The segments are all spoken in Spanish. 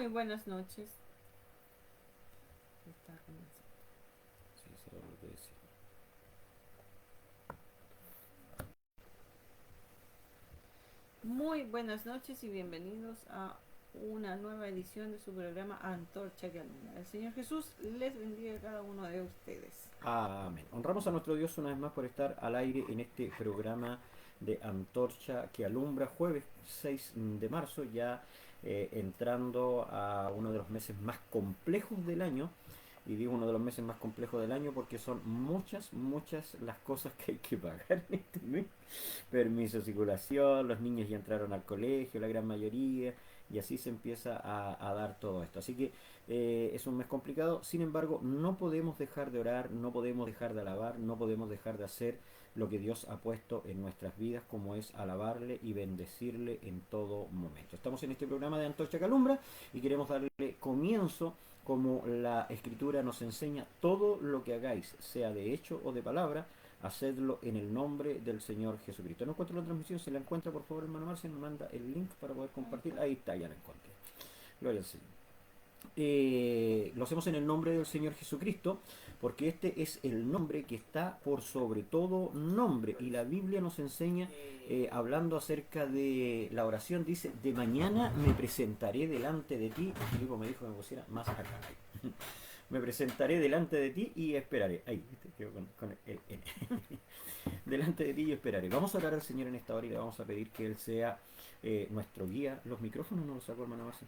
Muy buenas noches. Está comenzando. Sí, eso es lo que decía. Muy buenas noches y bienvenidos a una nueva edición de su programa Antorcha que Alumbra. El Señor Jesús les bendiga a cada uno de ustedes. Amén. Honramos a nuestro Dios una vez más por estar al aire en este programa de Antorcha que alumbra jueves 6 de marzo, ya entrando a uno de los meses más complejos del año. Y digo uno de los meses más complejos del año porque son muchas las cosas que hay que pagar en este mes. Permiso de circulación, los niños ya entraron al colegio, la gran mayoría, y así se empieza a dar todo esto. Así que es un mes complicado, sin embargo, no podemos dejar de orar, no podemos dejar de alabar, no podemos dejar de hacer lo que Dios ha puesto en nuestras vidas, como es alabarle y bendecirle en todo momento. Estamos en este programa de Antorcha Calumbra y queremos darle comienzo como la escritura nos enseña: todo lo que hagáis, sea de hecho o de palabra, hacedlo en el nombre del Señor Jesucristo. No encuentro la transmisión, si la encuentra, por favor, hermano Marcia, me manda el link para poder Ahí compartir. está. Ahí está, ya la encontré. Gloria al Señor. Lo hacemos en el nombre del Señor Jesucristo, porque este es el nombre que está por sobre todo nombre. Y la Biblia nos enseña, hablando acerca de la oración, dice: de mañana me presentaré delante de ti. Filipo me dijo que me pusiera más acá. Me presentaré delante de ti y esperaré. Ahí, ¿viste? Quedo con el N. Delante de ti y esperaré. Vamos a orar al Señor en esta hora y le vamos a pedir que Él sea nuestro guía. Los micrófonos no los sacó, hermano Marcia.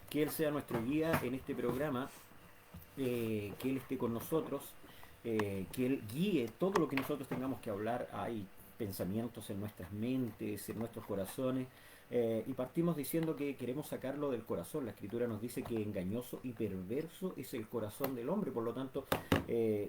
Que Él sea nuestro guía en este programa, que Él esté con nosotros, que Él guíe todo lo que nosotros tengamos que hablar. Hay pensamientos en nuestras mentes, en nuestros corazones, y partimos diciendo que queremos sacarlo del corazón. La Escritura nos dice que engañoso y perverso es el corazón del hombre, por lo tanto,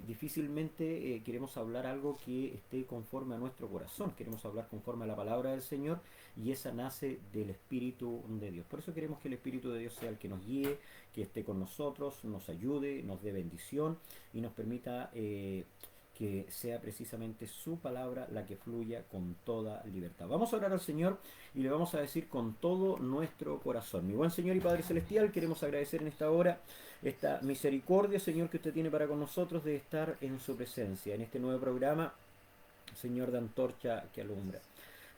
difícilmente queremos hablar algo que esté conforme a nuestro corazón. Queremos hablar conforme a la palabra del Señor, y esa nace del Espíritu de Dios. Por eso queremos que el Espíritu de Dios sea el que nos guíe, que esté con nosotros, nos ayude, nos dé bendición y nos permita que sea precisamente su palabra la que fluya con toda libertad. Vamos a orar al Señor y le vamos a decir con todo nuestro corazón: mi buen Señor y Padre Celestial, queremos agradecer en esta hora esta misericordia, Señor, que usted tiene para con nosotros de estar en su presencia, en este nuevo programa, Señor, de Antorcha que Alumbra.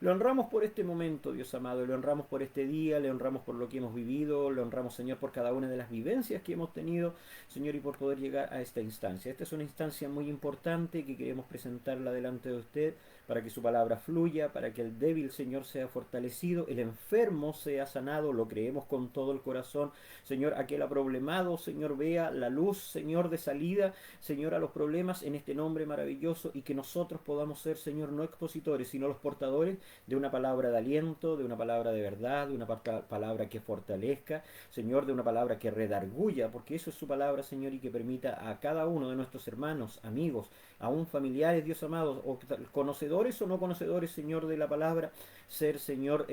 Le honramos por este momento, Dios amado, le honramos por este día, le honramos por lo que hemos vivido, le honramos, Señor, por cada una de las vivencias que hemos tenido, Señor, y por poder llegar a esta instancia. Esta es una instancia muy importante que queremos presentarla delante de usted para que su palabra fluya, para que el débil, Señor, sea fortalecido, el enfermo sea sanado, lo creemos con todo el corazón, Señor. Aquel aproblemado, Señor, vea la luz, Señor, de salida, Señor, a los problemas en este nombre maravilloso, y que nosotros podamos ser, Señor, no expositores, sino los portadores de una palabra de aliento, de una palabra de verdad, de una palabra que fortalezca, Señor, de una palabra que redarguya, porque eso es su palabra, Señor, y que permita a cada uno de nuestros hermanos, amigos, aún familiares, Dios amados, o conocedores o no conocedores, Señor, de la palabra, ser, Señor,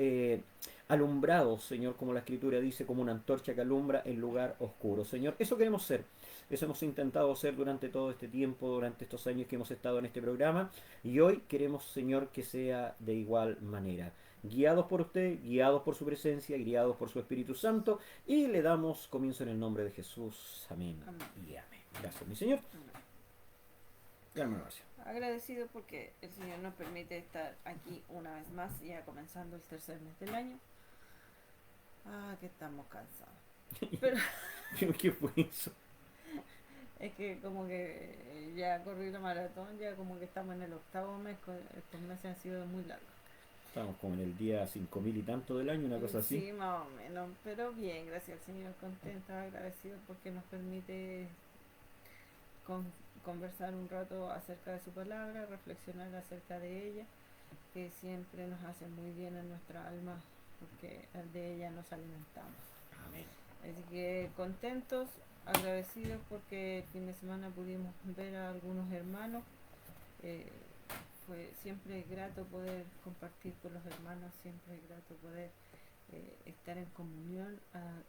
alumbrados, Señor, como la Escritura dice, como una antorcha que alumbra en lugar oscuro. Señor, eso queremos ser. Eso hemos intentado hacer durante todo este tiempo, durante estos años que hemos estado en este programa, y hoy queremos, Señor, que sea de igual manera. Guiados por usted, guiados por su presencia, guiados por su Espíritu Santo, y le damos comienzo en el nombre de Jesús. Amén Amén. y amén. Gracias, mi Señor. Amén. Y hermano García. Agradecido porque el Señor nos permite estar aquí una vez más, ya comenzando el tercer mes del año. Que estamos cansados. Pero ¿Qué fue eso? es que como que ya corrí la maratón, ya como que estamos en el octavo mes, estos meses han sido muy largos. Estamos como en el día 5000 y tanto del año, una cosa así. Sí, más o menos, pero bien, gracias al Señor, contenta, agradecido porque nos permite con- conversar un rato acerca de su palabra, reflexionar acerca de ella, que siempre nos hace muy bien a nuestra alma, porque de ella nos alimentamos. Amén. Así que contentos, agradecidos porque el fin de semana pudimos ver a algunos hermanos. Eh, Fue siempre grato poder compartir con los hermanos, siempre es grato poder estar en comunión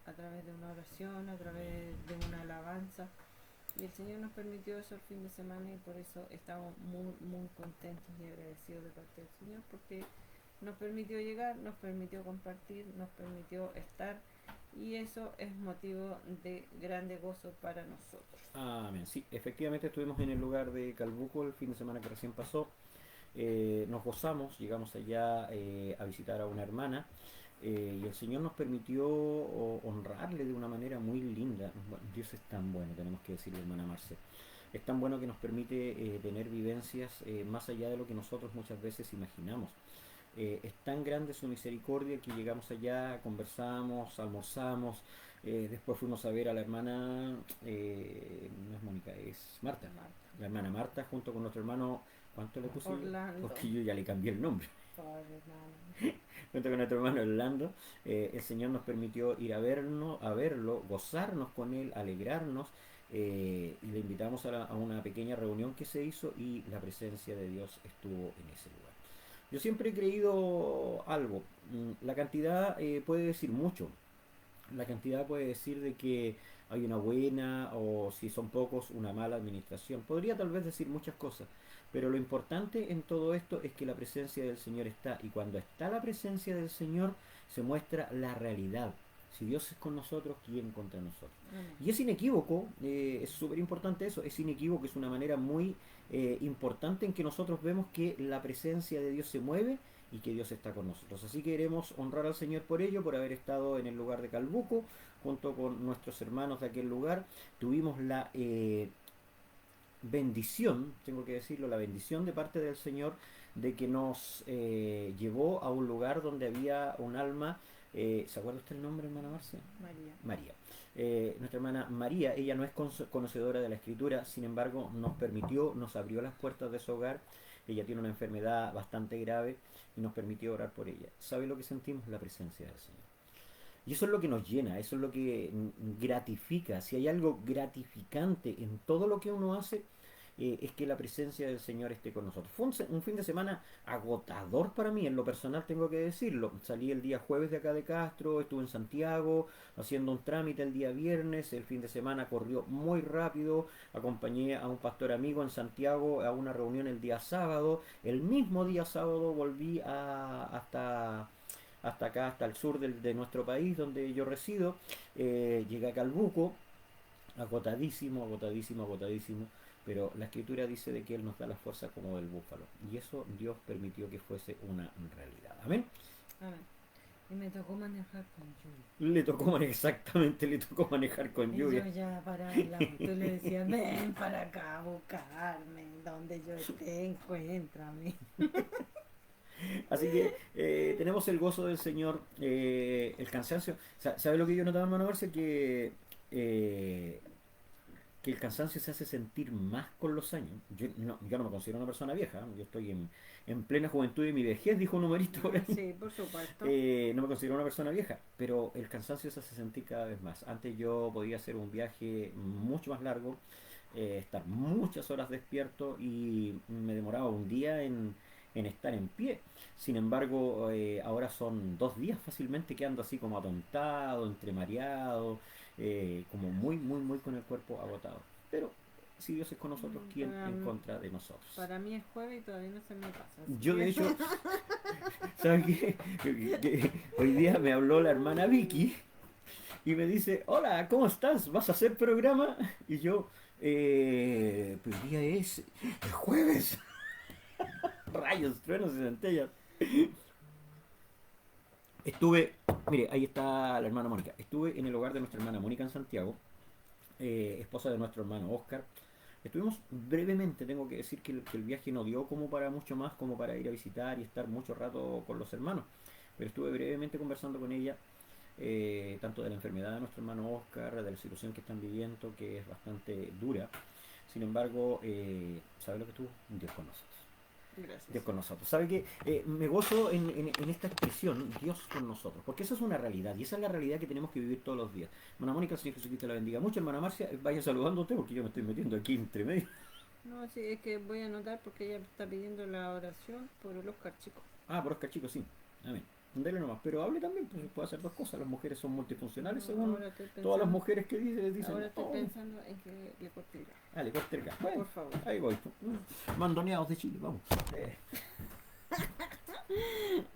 a través de una oración, a través de una alabanza. Y el Señor nos permitió eso el fin de semana, y por eso estamos muy contentos y agradecidos de parte del Señor, porque nos permitió llegar, nos permitió compartir, nos permitió estar, y eso es motivo de grande gozo para nosotros. Amén. Sí, efectivamente estuvimos en el lugar de Calbuco el fin de semana que recién pasó. Nos gozamos, llegamos allá a visitar a una hermana y el Señor nos permitió honrarle de una manera muy linda. Bueno, Dios es tan bueno, tenemos que decirle, hermana Marce. Es tan bueno que nos permite tener vivencias más allá de lo que nosotros muchas veces imaginamos. Es tan grande su misericordia que llegamos allá, conversamos, almorzamos, después fuimos a ver a la hermana, no es Mónica, es Marta, la hermana Marta junto con nuestro hermano, ¿cuánto le puse? Orlando. Porque yo ya le cambié el nombre. Pobre hermano. Junto con nuestro hermano Orlando, el Señor nos permitió ir a vernos, a verlo, gozarnos con él, alegrarnos, y le invitamos a una pequeña reunión que se hizo y la presencia de Dios estuvo en ese lugar. Yo siempre he creído algo, la cantidad puede decir mucho, la cantidad puede decir de que hay una buena o si son pocos una mala administración, podría tal vez decir muchas cosas, pero lo importante en todo esto es que la presencia del Señor está y cuando está la presencia del Señor se muestra la realidad. Si Dios es con nosotros, ¿quién contra nosotros? Y es inequívoco, es súper importante eso, es inequívoco, es una manera muy importante en que nosotros vemos que la presencia de Dios se mueve y que Dios está con nosotros. Así que queremos honrar al Señor por ello, por haber estado en el lugar de Calbuco, junto con nuestros hermanos de aquel lugar. Tuvimos la bendición, tengo que decirlo, la bendición de parte del Señor de que nos llevó a un lugar donde había un alma. ¿Se acuerda usted el nombre, hermana Marcia? María. María. Nuestra hermana María, ella no es conocedora de la escritura, sin embargo nos permitió, nos abrió las puertas de su hogar. Ella tiene una enfermedad bastante grave y nos permitió orar por ella. ¿Sabe lo que sentimos? La presencia del Señor. Y eso es lo que nos llena, eso es lo que gratifica. Si hay algo gratificante en todo lo que uno hace, es que la presencia del Señor esté con nosotros. Fue un fin de semana agotador para mí, en lo personal tengo que decirlo. Salí el día jueves de acá de Castro, estuve en Santiago haciendo un trámite el día viernes, el fin de semana corrió muy rápido, acompañé a un pastor amigo en Santiago a una reunión el día sábado, el mismo día sábado volví hasta acá, hasta el sur de nuestro país donde yo resido, llegué a Calbuco, agotadísimo, agotadísimo, agotadísimo, pero la escritura dice de que Él nos da la fuerza como del búfalo, y eso Dios permitió que fuese una realidad. Amén. Amén. Y me tocó manejar con lluvia. Le tocó manejar, exactamente, le tocó manejar con Y lluvia. yo ya para el auto le decía, ven para acá a buscarme, donde yo esté, encuéntrame. Así que tenemos el gozo del Señor, el cansancio. ¿Sabe lo que yo notaba, hermano Marce? Que el cansancio se hace sentir más con los años. Yo no me considero una persona vieja, yo estoy en plena juventud de mi vejez, dijo un humorista por ahí. Sí, por supuesto. No me considero una persona vieja, pero el cansancio se hace sentir cada vez más. Antes yo podía hacer un viaje mucho más largo, estar muchas horas despierto y me demoraba un día en estar en pie. Sin embargo, ahora son 2 días fácilmente que ando así como atontado, entremareado, como muy, muy, muy con el cuerpo agotado. Pero si Dios es con nosotros, ¿quién en contra de nosotros? Para mí es jueves y todavía no se me pasa. Yo de hecho, ¿sabes qué? Hoy día me habló la hermana Vicky y me dice, hola, ¿cómo estás? ¿Vas a hacer programa? Y yo, pues el día es el jueves. Rayos, truenos y centellas. Estuve, mire, ahí está la hermana Mónica. Estuve en el hogar de nuestra hermana Mónica en Santiago, esposa de nuestro hermano Oscar. Estuvimos brevemente, tengo que decir que el viaje no dio como para mucho más, como para ir a visitar y estar mucho rato con los hermanos. Pero estuve brevemente conversando con ella, tanto de la enfermedad de nuestro hermano Oscar, de la situación que están viviendo, que es bastante dura. Sin embargo, ¿sabe lo que tuvo? Dios con nosotros. Gracias. Dios con nosotros. ¿Sabe qué? Me gozo en esta expresión, Dios con nosotros, porque esa es una realidad y esa es la realidad que tenemos que vivir todos los días. Hermana Mónica, el Señor Jesucristo la bendiga mucho. Hermana Marcia, vaya saludándote porque yo me estoy metiendo aquí entre medio. No, sí, es que voy a anotar porque ella está pidiendo la oración por el Oscar chico. Ah, por Oscar chico, sí. Amén. Dele nomás, pero hable también, pues puede hacer dos cosas. Las mujeres son multifuncionales, según todas las mujeres que dicen. Ahora estoy pensando en que le corte el gas. Ah, le corte el gas. Bueno, por favor. Ahí voy. Mandoneados de Chile, vamos.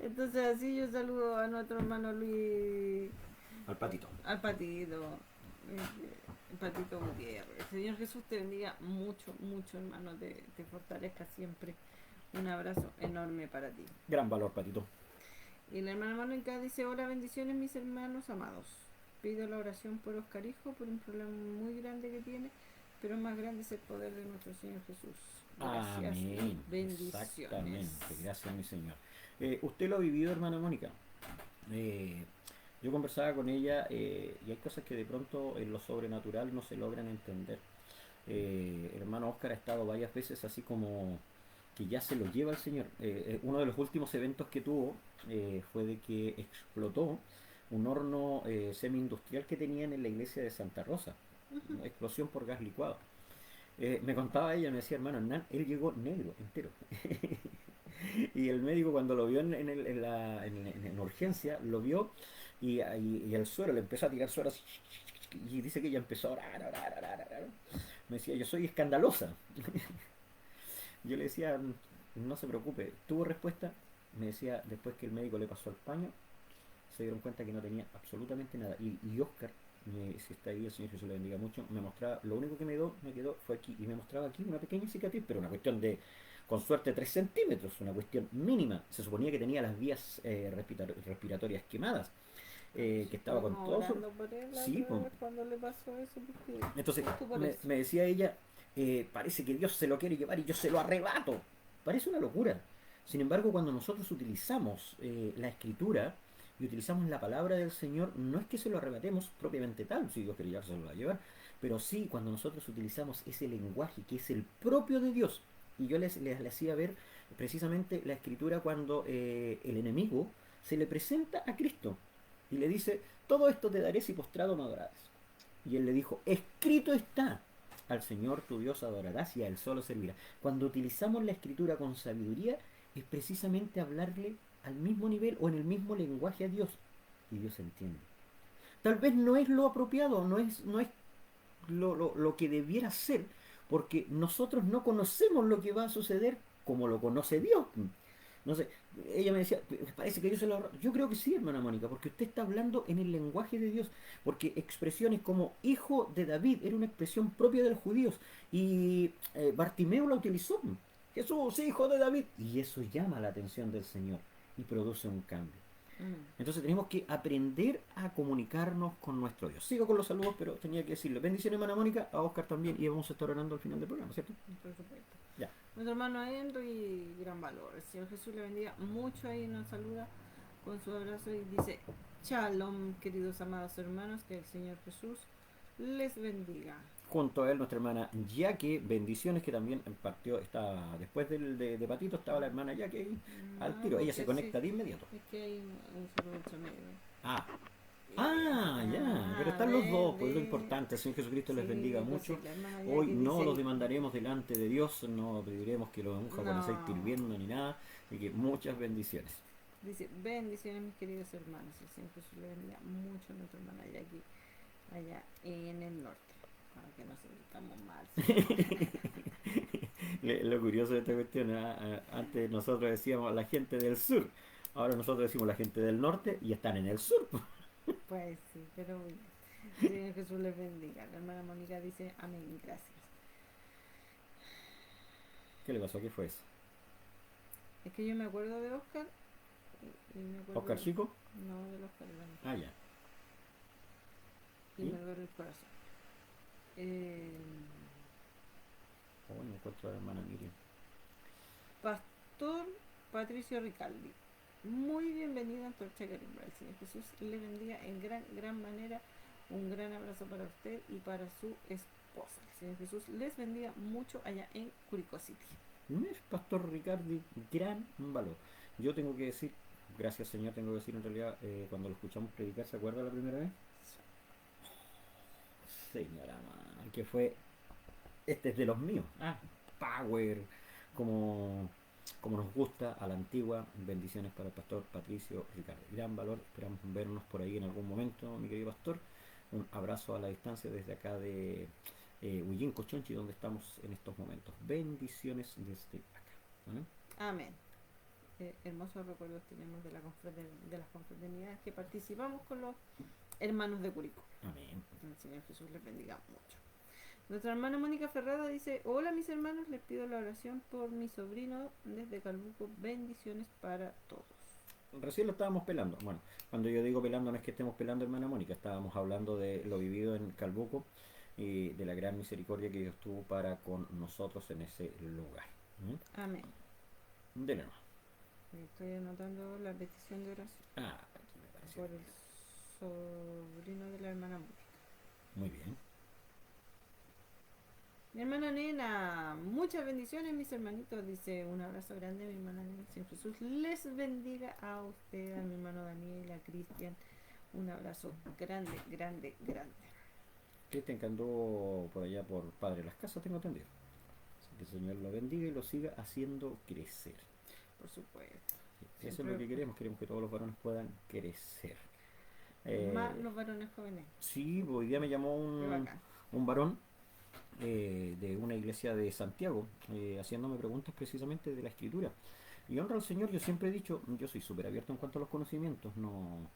Entonces así yo saludo a nuestro hermano Luis al patito. al Patito, el Patito Gutiérrez. El Señor Jesús te bendiga mucho, mucho, hermano, te fortalezca siempre. Un abrazo enorme para ti. Gran valor, patito. Y la hermana Mónica dice: hola, bendiciones mis hermanos amados. Pido la oración por Oscar Hijo, por un problema muy grande que tiene, pero más grande es el poder de nuestro Señor Jesús. Gracias y Amén. bendiciones. Exactamente. Gracias, mi Señor. ¿Usted lo ha vivido, hermana Mónica? Yo conversaba con ella y hay cosas que de pronto en lo sobrenatural no se logran entender. El hermano Oscar ha estado varias veces así como que ya se lo lleva el Señor. Uno de los últimos eventos que tuvo fue de que explotó un horno semi-industrial que tenían en la iglesia de Santa Rosa. Una explosión por gas licuado. Me contaba ella, me decía, hermano Hernán, él llegó negro, entero. Y el médico cuando lo vio en urgencia, lo vio y el suero, le empezó a tirar suero así, y dice que ella empezó a orar, orar, orar, orar. Me decía, yo soy escandalosa. Yo le decía, no se preocupe, tuvo respuesta. Me decía, después que el médico le pasó el paño, se dieron cuenta que no tenía absolutamente nada. Y Oscar, si está ahí, el Señor Jesús le bendiga mucho, me mostraba, lo único que me quedó fue aquí, y me mostraba aquí una pequeña cicatriz, pero una cuestión de, con suerte, 3 centímetros, una cuestión mínima. Se suponía que tenía las vías respiratorias quemadas, que estaba con Estuvimos todo su... orando por él la Sí, otra vez cuando le pasó eso, porque entonces justo por eso. me decía ella, parece que Dios se lo quiere llevar y yo se lo arrebato. Parece una locura. Sin embargo, cuando nosotros utilizamos la escritura y utilizamos la palabra del Señor, no es que se lo arrebatemos propiamente tal, si Dios quiere llevar, se lo va a llevar, pero sí cuando nosotros utilizamos ese lenguaje que es el propio de Dios. Y yo les hacía ver precisamente la escritura cuando el enemigo se le presenta a Cristo y le dice, todo esto te daré si postrado me adorares. Y él le dijo, escrito está, al Señor tu Dios adorarás y a Él solo servirás. Cuando utilizamos la escritura con sabiduría, es precisamente hablarle al mismo nivel o en el mismo lenguaje a Dios. Y Dios entiende. Tal vez no es lo apropiado, no es lo que debiera ser, porque nosotros no conocemos lo que va a suceder como lo conoce Dios. No sé, ella me decía, parece que yo se lo... Yo creo que sí, hermana Mónica, porque usted está hablando en el lenguaje de Dios, porque expresiones como hijo de David era una expresión propia de los judíos, y Bartimeo la utilizó. Jesús, hijo de David. Y eso llama la atención del Señor y produce un cambio. Entonces tenemos que aprender a comunicarnos con nuestro Dios. Sigo con los saludos, pero tenía que decirle bendiciones, hermana Mónica, a Oscar también, y vamos a estar orando al final del programa, ¿cierto? Por supuesto. Ya. Nuestro hermano Henry, gran valor. El Señor Jesús le bendiga mucho. Ahí nos saluda con su abrazo y dice: Shalom, queridos amados hermanos, que el Señor Jesús les bendiga. Junto a él, nuestra hermana Yaque, bendiciones, que también partió, está después de Patito, estaba la hermana Yaque ahí al tiro. Ella se conecta de inmediato. Es que hay un saludo entre medio. Ya, pero están los dos, pues lo importante, el Señor Jesucristo les bendiga mucho. Hoy no los demandaremos delante de Dios, no pediremos que los unja con aceite hirviendo ni nada, así que muchas bendiciones. Dice, bendiciones mis queridos hermanos, el Señor Jesús le bendiga mucho a nuestra hermana Jackie allá en el norte, para que nos sintamos mal. Lo curioso de esta cuestión, antes nosotros decíamos la gente del sur, ahora nosotros decimos la gente del norte y están en el sur. Pues sí, pero bueno, el Señor Jesús les bendiga. La hermana Mónica dice amén, gracias. ¿Qué le pasó? ¿Qué fue eso? Es que yo me acuerdo de Oscar. Y me acuerdo ¿Oscar Chico? No, del Oscar grande. Ah, ya. Y me duele el corazón. Oh, me encuentro a la hermana Miriam. Pastor Patricio Ricaldi, muy bienvenido a Antorcha Carimba. El Señor Jesús le bendiga en gran manera. Un gran abrazo para usted y para su esposa. El Señor Jesús les bendiga mucho allá en Curicó City. Pastor Ricardi, gran valor. Yo tengo que decir, gracias Señor, tengo que decir en realidad, cuando lo escuchamos predicar, ¿se acuerda la primera vez? Señora, man, que fue, este es de los míos, Power, como nos gusta, a la antigua. Bendiciones para el pastor Patricio Ricardo, gran valor, esperamos vernos por ahí en algún momento, mi querido pastor. Un abrazo a la distancia desde acá de Huillín, Cochonchi, donde estamos en estos momentos. Bendiciones desde acá. ¿Vale? Amén. Hermosos recuerdos tenemos de las confraternidades que participamos con los hermanos de Curicó. Amén. El Señor Jesús les bendiga mucho. Nuestra hermana Mónica Ferrada dice: hola mis hermanos, les pido la oración por mi sobrino desde Calbuco. Bendiciones para todos. Recién lo estábamos pelando. Bueno, cuando yo digo pelando no es que estemos pelando, hermana Mónica, estábamos hablando de lo vivido en Calbuco y de la gran misericordia que Dios tuvo para con nosotros en ese lugar. Amén. Dele nomás. Estoy anotando la petición de oración Ah, aquí me pareció. por el sobrino de la hermana Mónica. Muy bien. Mi hermana Nena, muchas bendiciones mis hermanitos, dice un abrazo grande mi hermana Nena, Señor Jesús les bendiga a usted, a mi hermano Daniel, a Cristian, un abrazo grande, grande, grande. Cristian que anduvo por allá por Padre Las Casas, tengo entendido. Así que el Señor lo bendiga y lo siga haciendo crecer. Por supuesto. Sí, eso es lo que queremos que todos los varones puedan crecer. Más los varones jóvenes. Sí, hoy día me llamó un varón de una iglesia de Santiago, haciéndome preguntas precisamente de la escritura. Y honra al Señor, yo siempre he dicho, yo soy súper abierto en cuanto a los conocimientos, no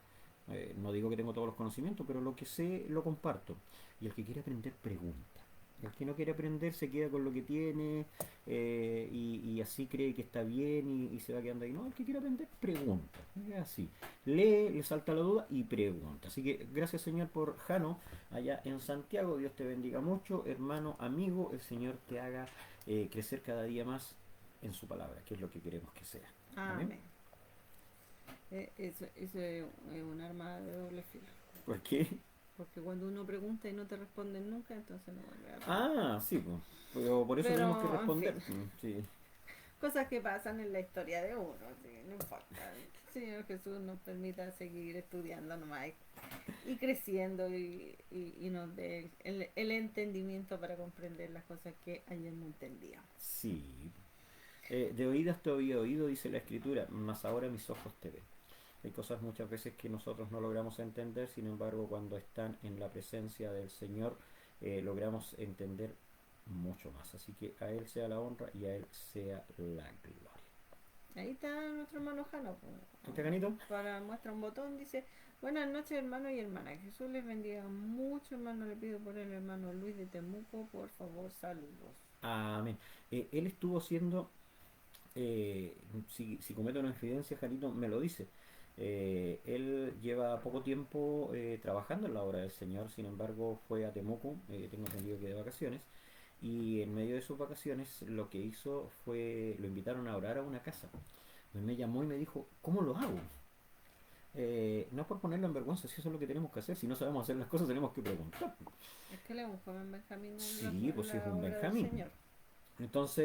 digo que tengo todos los conocimientos, pero lo que sé lo comparto. Y el que quiere aprender, pregunta. El que no quiere aprender se queda con lo que tiene y así cree que está bien y se va quedando ahí. No, el que quiere aprender, pregunta. Es así. Lee, le salta la duda y pregunta. Así que gracias Señor por Jano, allá en Santiago. Dios te bendiga mucho, hermano, amigo. El Señor te haga crecer cada día más en su palabra, que es lo que queremos que sea. Amén. Eso es un arma de doble filo. ¿Por qué? Porque cuando uno pregunta y no te responden nunca, entonces no vuelve a responder. Ah, sí, pues. Pero por eso tenemos que responder. En fin. Sí. Cosas que pasan en la historia de uno, ¿sí? No importa. El Señor Jesús nos permita seguir estudiando nomás y creciendo y nos dé el entendimiento para comprender las cosas que ayer no entendíamos. Sí. De oídas te había oído, dice la escritura, mas ahora mis ojos te ven. Hay cosas muchas veces que nosotros no logramos entender, sin embargo, cuando están en la presencia del Señor, logramos entender mucho más. Así que a Él sea la honra y a Él sea la gloria. Ahí está nuestro hermano Jano. ¿Este canito? Para muestra un botón, dice: buenas noches hermano y hermana, Jesús les bendiga mucho hermano, le pido por el hermano Luis de Temuco, por favor, saludos. Amén. Él estuvo haciendo, si cometo una infidencia, Janito me lo dice. Él lleva poco tiempo trabajando en la obra del Señor, sin embargo fue a Temuco, tengo entendido que de vacaciones, y en medio de sus vacaciones lo que hizo fue, lo invitaron a orar a una casa. Él me llamó y me dijo, ¿cómo lo hago? No es por ponerlo en vergüenza, si eso es lo que tenemos que hacer, si no sabemos hacer las cosas tenemos que preguntar. Es que él es un joven Benjamín. Sí, pues sí, es un Benjamín. Entonces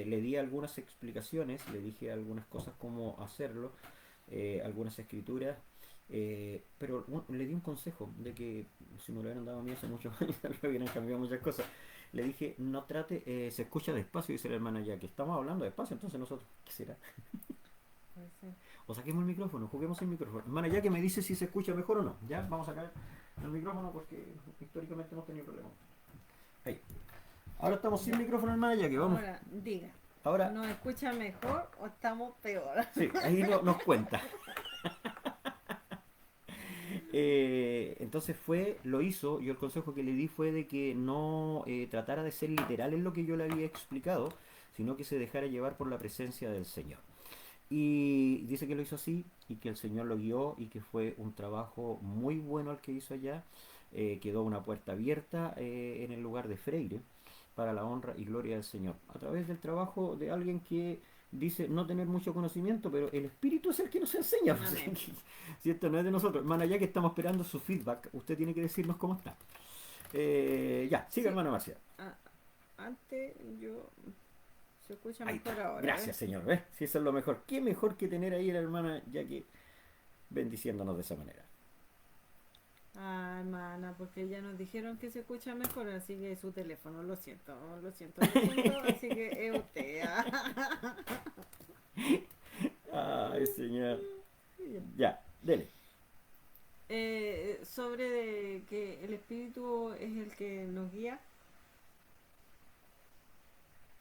le di algunas explicaciones, le dije algunas cosas cómo hacerlo, algunas escrituras, pero le di un consejo de que si me lo hubieran dado a mí hace muchos años lo hubieran cambiado muchas cosas. Le dije, no trate, se escucha despacio, dice la hermana ya que estamos hablando despacio, entonces nosotros, ¿qué será? O saquemos el micrófono, juguemos el micrófono. Hermana ya que me dice si se escucha mejor o no. Ya, vamos a sacar el micrófono porque históricamente hemos tenido problemas. Ahí. Ahora estamos sin micrófono, hermana ya que vamos. Ahora, diga. Ahora, ¿nos escucha mejor o estamos peor? Sí, ahí nos cuenta. Entonces lo hizo, yo el consejo que le di fue de que no tratara de ser literal en lo que yo le había explicado, sino que se dejara llevar por la presencia del Señor. Y dice que lo hizo así y que el Señor lo guió y que fue un trabajo muy bueno el que hizo allá. Quedó una puerta abierta en el lugar de Freire para la honra y gloria del Señor, a través del trabajo de alguien que dice no tener mucho conocimiento, pero el Espíritu es el que nos enseña. Si esto no es de nosotros, hermana, ya que estamos esperando su feedback, usted tiene que decirnos cómo está. Ya, siga, sí, hermana Marcia. Antes se escucha mejor ahora. Gracias, Señor. ¿Ves? Si eso es lo mejor. Qué mejor que tener ahí a la hermana, ya que bendiciéndonos de esa manera. Hermana, porque ya nos dijeron que se escucha mejor, así que su teléfono, lo siento, así que es usted. Ay, Señor. Ya, dele. Sobre de que el Espíritu es el que nos guía.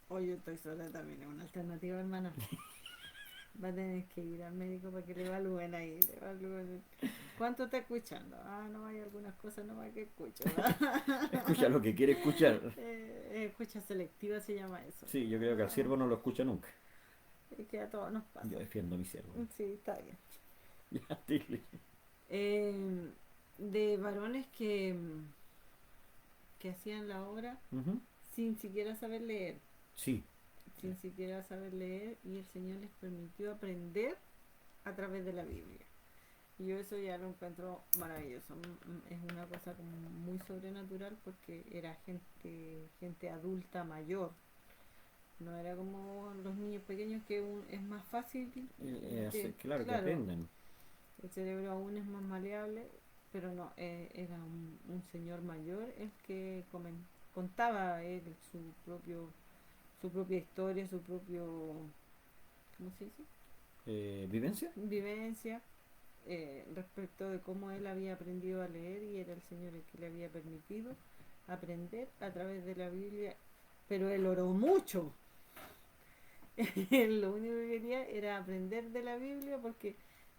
Yo estoy sola también, es una alternativa, hermana. Va a tener que ir al médico para que le evalúen ahí. Le evalúen. ¿Cuánto está escuchando? Ah, no, hay algunas cosas nomás que escucho. Escucha lo que quiere escuchar. Escucha selectiva se llama eso. Sí, yo creo que al siervo no lo escucha nunca. Es que a todos nos pasa. Yo defiendo a mi siervo. Sí, está bien. Ya, dile. De varones que hacían la obra Ujú. sin siquiera saber leer. Sí, Sin siquiera saber leer, y el Señor les permitió aprender a través de la Biblia. Y yo eso ya lo encuentro maravilloso. Es una cosa como muy sobrenatural porque era gente adulta mayor. No era como los niños pequeños que es más fácil. claro que Claro, aprendan. el cerebro aún es más maleable, pero no, era un señor mayor el que contaba él su propia historia, su propio, ¿cómo se dice? ¿Vivencia? Vivencia, respecto de cómo él había aprendido a leer, y era el Señor el que le había permitido aprender a través de la Biblia, pero él oró mucho. Él lo único que quería era aprender de la Biblia, porque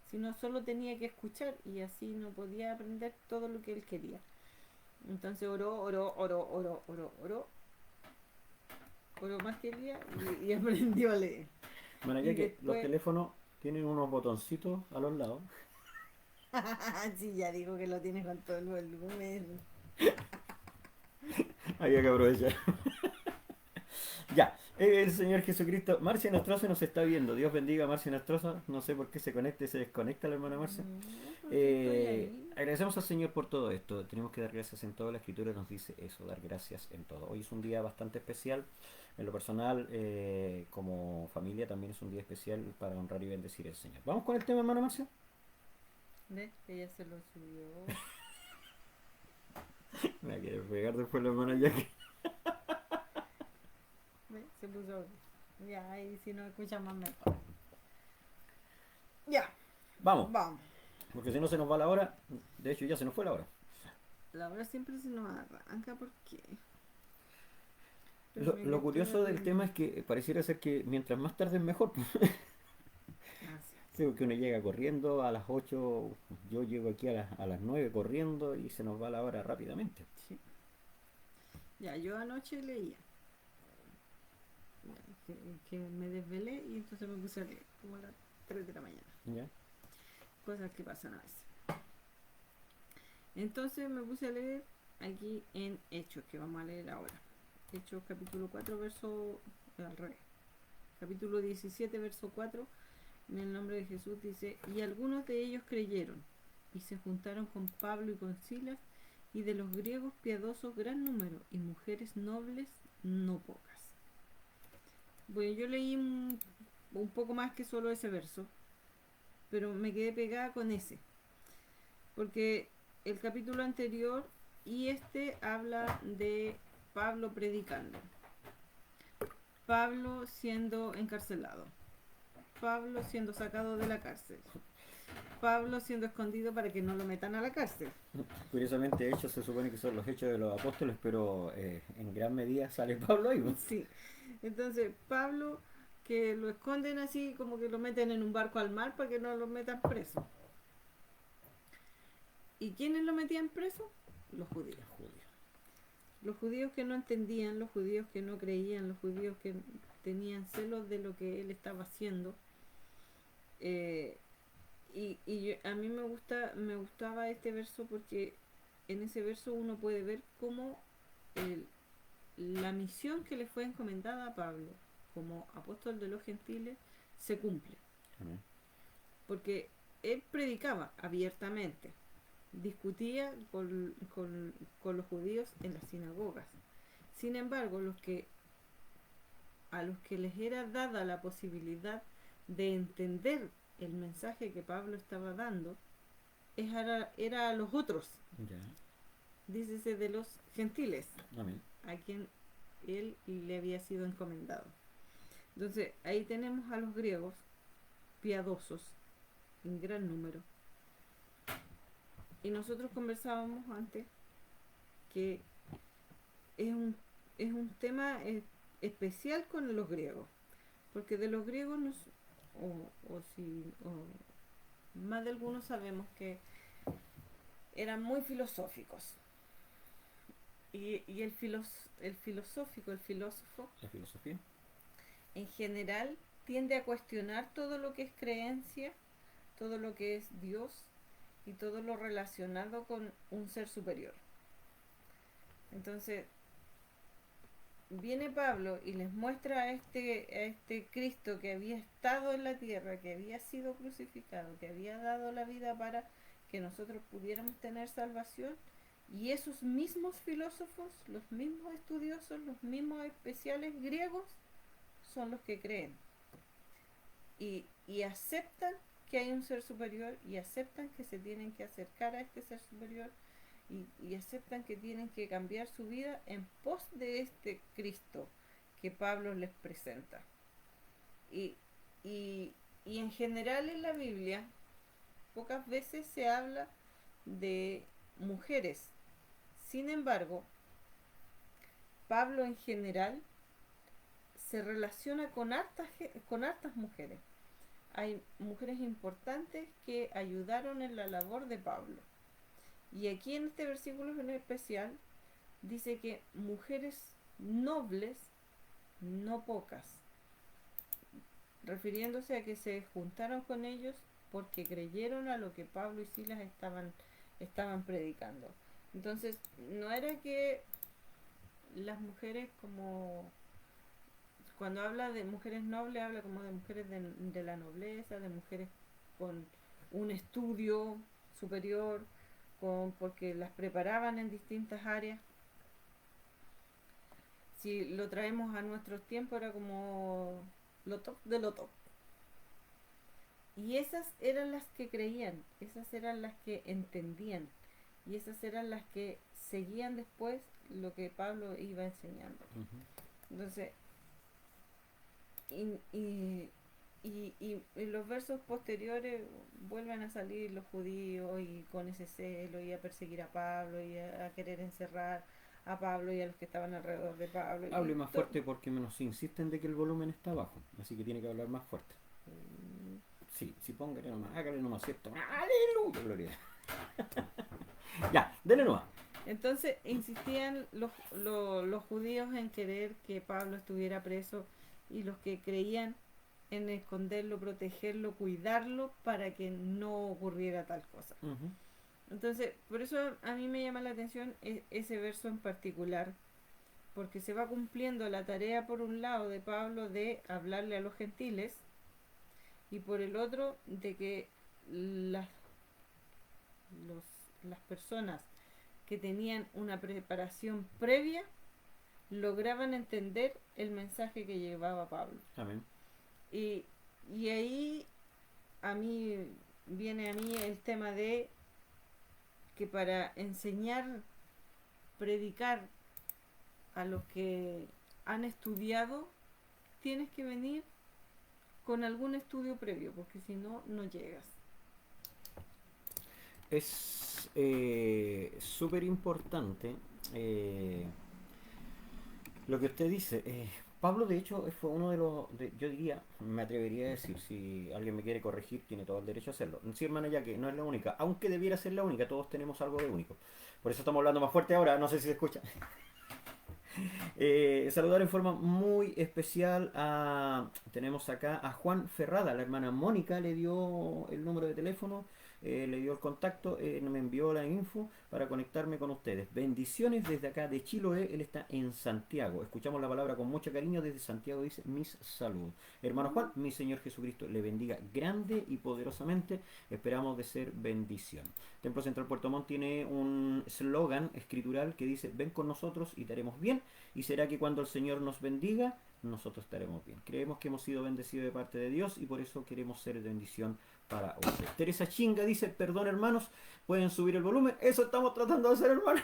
si no solo tenía que escuchar y así no podía aprender todo lo que él quería. Entonces oró más que el día y aprendió a leer. Bueno, Y ya que los después, teléfonos tienen unos botoncitos a los lados. sí, ya digo que lo tienes con todo el volumen. Había que aprovechar. Ya, el Señor Jesucristo. Marcia Nostroza nos está viendo. Dios bendiga a Marcia Nostroza. No sé por qué se conecta y se desconecta la hermana Marcia. Porque estoy ahí. Agradecemos al Señor por todo esto. Tenemos que dar gracias en todo. La Escritura nos dice eso, dar gracias en todo. Hoy es un día bastante especial. En lo personal, como familia, también es un día especial para honrar y bendecir al Señor. ¿Vamos con el tema, hermana Marcia? ¿Ves? Ella se lo subió. Me quiere pegar después la hermana Jackie. ¿Ves? Se puso. Ya, ahí si no escucha más mejor. Ya, Vamos, vamos. porque si no se nos va la hora. De hecho, ya se nos fue la hora. La hora siempre se nos arranca porque. Lo curioso del tema es que pareciera ser que mientras más tarde es mejor. Gracias. Sí, porque uno llega corriendo a las 8, yo llego aquí a las 9 corriendo y se nos va la hora rápidamente. Sí. Ya, yo anoche leía. Que me desvelé y entonces me puse a leer como a las 3 de la mañana. ¿Ya? Cosas que pasan a veces. Entonces me puse a leer aquí en Hechos, que vamos a leer ahora. Hechos capítulo 4, verso al revés. Capítulo 17, verso 4. En el nombre de Jesús dice: y algunos de ellos creyeron y se juntaron con Pablo y con Silas, y de los griegos piadosos gran número, y mujeres nobles no pocas. Bueno, yo leí un poco más que solo ese verso, pero me quedé pegada con ese, porque el capítulo anterior y este habla de Pablo predicando, Pablo siendo encarcelado, Pablo siendo sacado de la cárcel, Pablo siendo escondido para que no lo metan a la cárcel. Curiosamente, hechos se supone que son los hechos de los apóstoles, pero en gran medida sale Pablo ahí, ¿no? Sí, entonces Pablo, que lo esconden así, como que lo meten en un barco al mar para que no lo metan preso. ¿Y quiénes lo metían preso? Los judíos. Los judíos que no entendían, los judíos que no creían, los judíos que tenían celos de lo que él estaba haciendo. A mí me gustaba este verso porque en ese verso uno puede ver cómo la misión que le fue encomendada a Pablo como apóstol de los gentiles se cumple. Amén. Porque él predicaba abiertamente, discutía con los judíos en las sinagogas. Sin embargo, a los que les era dada la posibilidad de entender el mensaje que Pablo estaba dando, era a los otros, Ya. dícese de los gentiles, Amén. a quien él le había sido encomendado. Entonces, ahí tenemos a los griegos piadosos en gran número. Y nosotros conversábamos antes que es un tema especial con los griegos, porque de los griegos o si más de algunos sabemos que eran muy filosóficos. Y el filosófico, el filósofo, La filosofía. en general tiende a cuestionar todo lo que es creencia, todo lo que es Dios y todo lo relacionado con un ser superior. Entonces, viene Pablo y les muestra a este Cristo que había estado en la tierra, que había sido crucificado, que había dado la vida para que nosotros pudiéramos tener salvación. Y esos mismos filósofos, los mismos estudiosos, los mismos especiales griegos, son los que creen. Y aceptan que hay un ser superior y aceptan que se tienen que acercar a este ser superior y aceptan que tienen que cambiar su vida en pos de este Cristo que Pablo les presenta. Y, y en general en la Biblia pocas veces se habla de mujeres. Sin embargo, Pablo en general se relaciona con hartas mujeres. Hay mujeres importantes que ayudaron en la labor de Pablo. Y aquí en este versículo en especial dice que mujeres nobles, no pocas, refiriéndose a que se juntaron con ellos porque creyeron a lo que Pablo y Silas estaban predicando. Entonces, no era que las mujeres, como cuando habla de mujeres nobles, habla como de mujeres de la nobleza, de mujeres con un estudio superior, porque las preparaban en distintas áreas. Si lo traemos a nuestros tiempos, era como lo top de lo top. Y esas eran las que creían, esas eran las que entendían, y esas eran las que seguían después lo que Pablo iba enseñando. Entonces, y en los versos posteriores vuelven a salir los judíos y con ese celo y a perseguir a Pablo y a querer encerrar a Pablo y a los que estaban alrededor de Pablo. Hable más fuerte porque nos insisten de que el volumen está bajo, así que tiene que hablar más fuerte. Sí, póngale nomás, hágale nomás, ¿cierto? ¡Aleluya! Gloria. Ya, dele nomás. Entonces insistían los judíos en querer que Pablo estuviera preso y los que creían en esconderlo, protegerlo, cuidarlo para que no ocurriera tal cosa. Entonces, por eso a mí me llama la atención ese verso en particular, porque se va cumpliendo la tarea por un lado de Pablo de hablarle a los gentiles y por el otro de que las personas que tenían una preparación previa lograban entender el mensaje que llevaba Pablo. Amén. Y ahí viene a mí el tema de que para enseñar, predicar a los que han estudiado, tienes que venir con algún estudio previo, porque si no, no llegas. Es súper importante lo que usted dice. Pablo, de hecho, fue uno de yo diría, me atrevería a decir, si alguien me quiere corregir, tiene todo el derecho a hacerlo. Sí, hermana, ya que no es la única, aunque debiera ser la única, todos tenemos algo de único. Por eso estamos hablando más fuerte ahora, no sé si se escucha. Saludar en forma muy especial tenemos acá a Juan Ferrada, la hermana Mónica le dio el número de teléfono, le dio el contacto, me envió la info para conectarme con ustedes. Bendiciones desde acá de Chiloé, él está en Santiago. Escuchamos la palabra con mucho cariño desde Santiago, dice mis saludos. Hermano Juan, mi Señor Jesucristo le bendiga grande y poderosamente, esperamos de ser bendición. Templo Central Puerto Montt tiene un eslogan escritural que dice, ven con nosotros y te haremos bien, y será que cuando el Señor nos bendiga, nosotros estaremos bien. Creemos que hemos sido bendecidos de parte de Dios y por eso queremos ser de bendición para usted. Teresa Chinga dice, perdón hermanos, pueden subir el volumen. Eso estamos tratando de hacer, hermanos.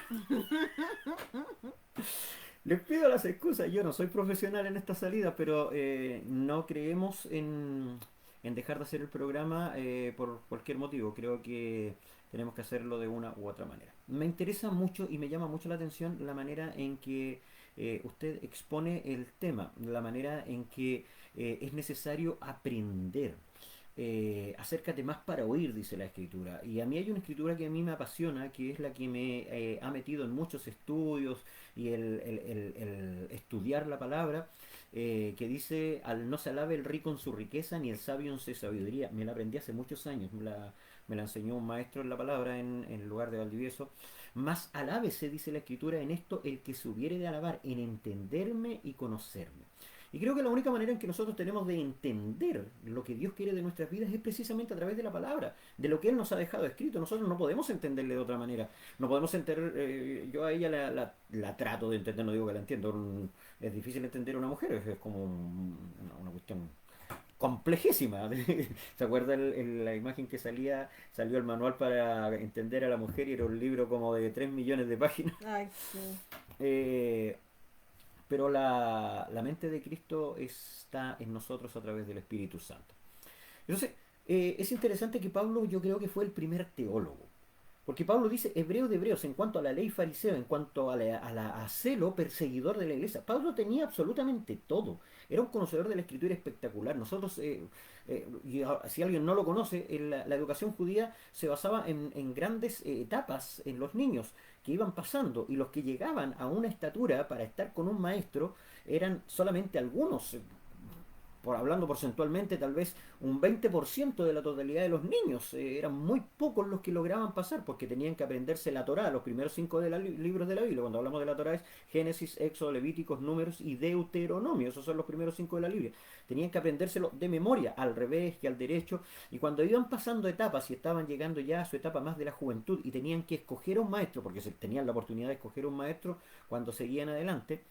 Les pido las excusas, yo no soy profesional en esta salida, pero no creemos en dejar de hacer el programa por cualquier motivo. Creo que tenemos que hacerlo de una u otra manera. Me interesa mucho y me llama mucho la atención la manera en que usted expone el tema, la manera en que es necesario aprender. Acércate más para oír, dice la escritura. Y a mí hay una escritura que a mí me apasiona, que es la que me ha metido en muchos estudios y el estudiar la palabra, que dice, al no se alabe el rico en su riqueza, ni el sabio en su sabiduría. Me la aprendí hace muchos años, me la enseñó un maestro en la palabra en el lugar de Valdivieso. Más alábese, dice la escritura, en esto el que se hubiere de alabar, en entenderme y conocerme. Y creo que la única manera en que nosotros tenemos de entender lo que Dios quiere de nuestras vidas es precisamente a través de la palabra, de lo que Él nos ha dejado escrito. Nosotros no podemos entenderle de otra manera. No podemos entender, yo a ella la trato de entender, no digo que la entiendo. Es difícil entender a una mujer, es como una cuestión complejísima. ¿Se acuerda la imagen que salió el manual para entender a la mujer y era un libro como de 3 millones de páginas? Ay, sí. Eh, pero la mente de Cristo está en nosotros a través del Espíritu Santo. Entonces, es interesante que Pablo yo creo que fue el primer teólogo. Porque Pablo dice hebreo de hebreos en cuanto a la ley fariseo, en cuanto a celo perseguidor de la iglesia. Pablo tenía absolutamente todo. Era un conocedor de la escritura espectacular. Nosotros, si alguien no lo conoce, la educación judía se basaba en grandes etapas en los niños que iban pasando y los que llegaban a una estatura para estar con un maestro eran solamente algunos, hablando porcentualmente, tal vez un 20% de la totalidad de los niños. Eran muy pocos los que lograban pasar porque tenían que aprenderse la Torá, los primeros 5 libros de la Biblia. Cuando hablamos de la Torá es Génesis, Éxodo, Levíticos, Números y Deuteronomio. Esos son los primeros 5 de la Biblia. Tenían que aprendérselo de memoria, al revés y al derecho. Y cuando iban pasando etapas y estaban llegando ya a su etapa más de la juventud y tenían que escoger a un maestro, porque tenían la oportunidad de escoger a un maestro cuando seguían adelante,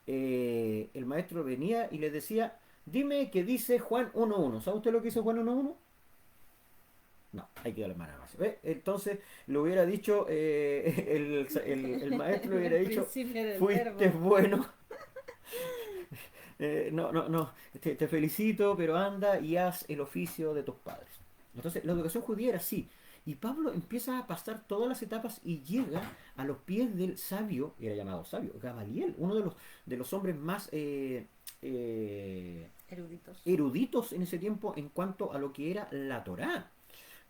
el maestro venía y les decía: dime qué dice Juan 1.1. ¿Sabe usted lo que dice Juan 1.1? No, hay que darle mano más. ¿Ve? Entonces le hubiera dicho, el maestro le hubiera El dicho: principio del fuiste verbo. bueno. No, te felicito, pero anda y haz el oficio de tus padres. Entonces la educación judía era así. Y Pablo empieza a pasar todas las etapas y llega a los pies del sabio, era llamado sabio, Gamaliel, uno de los hombres más Eruditos. eruditos en ese tiempo en cuanto a lo que era la Torá.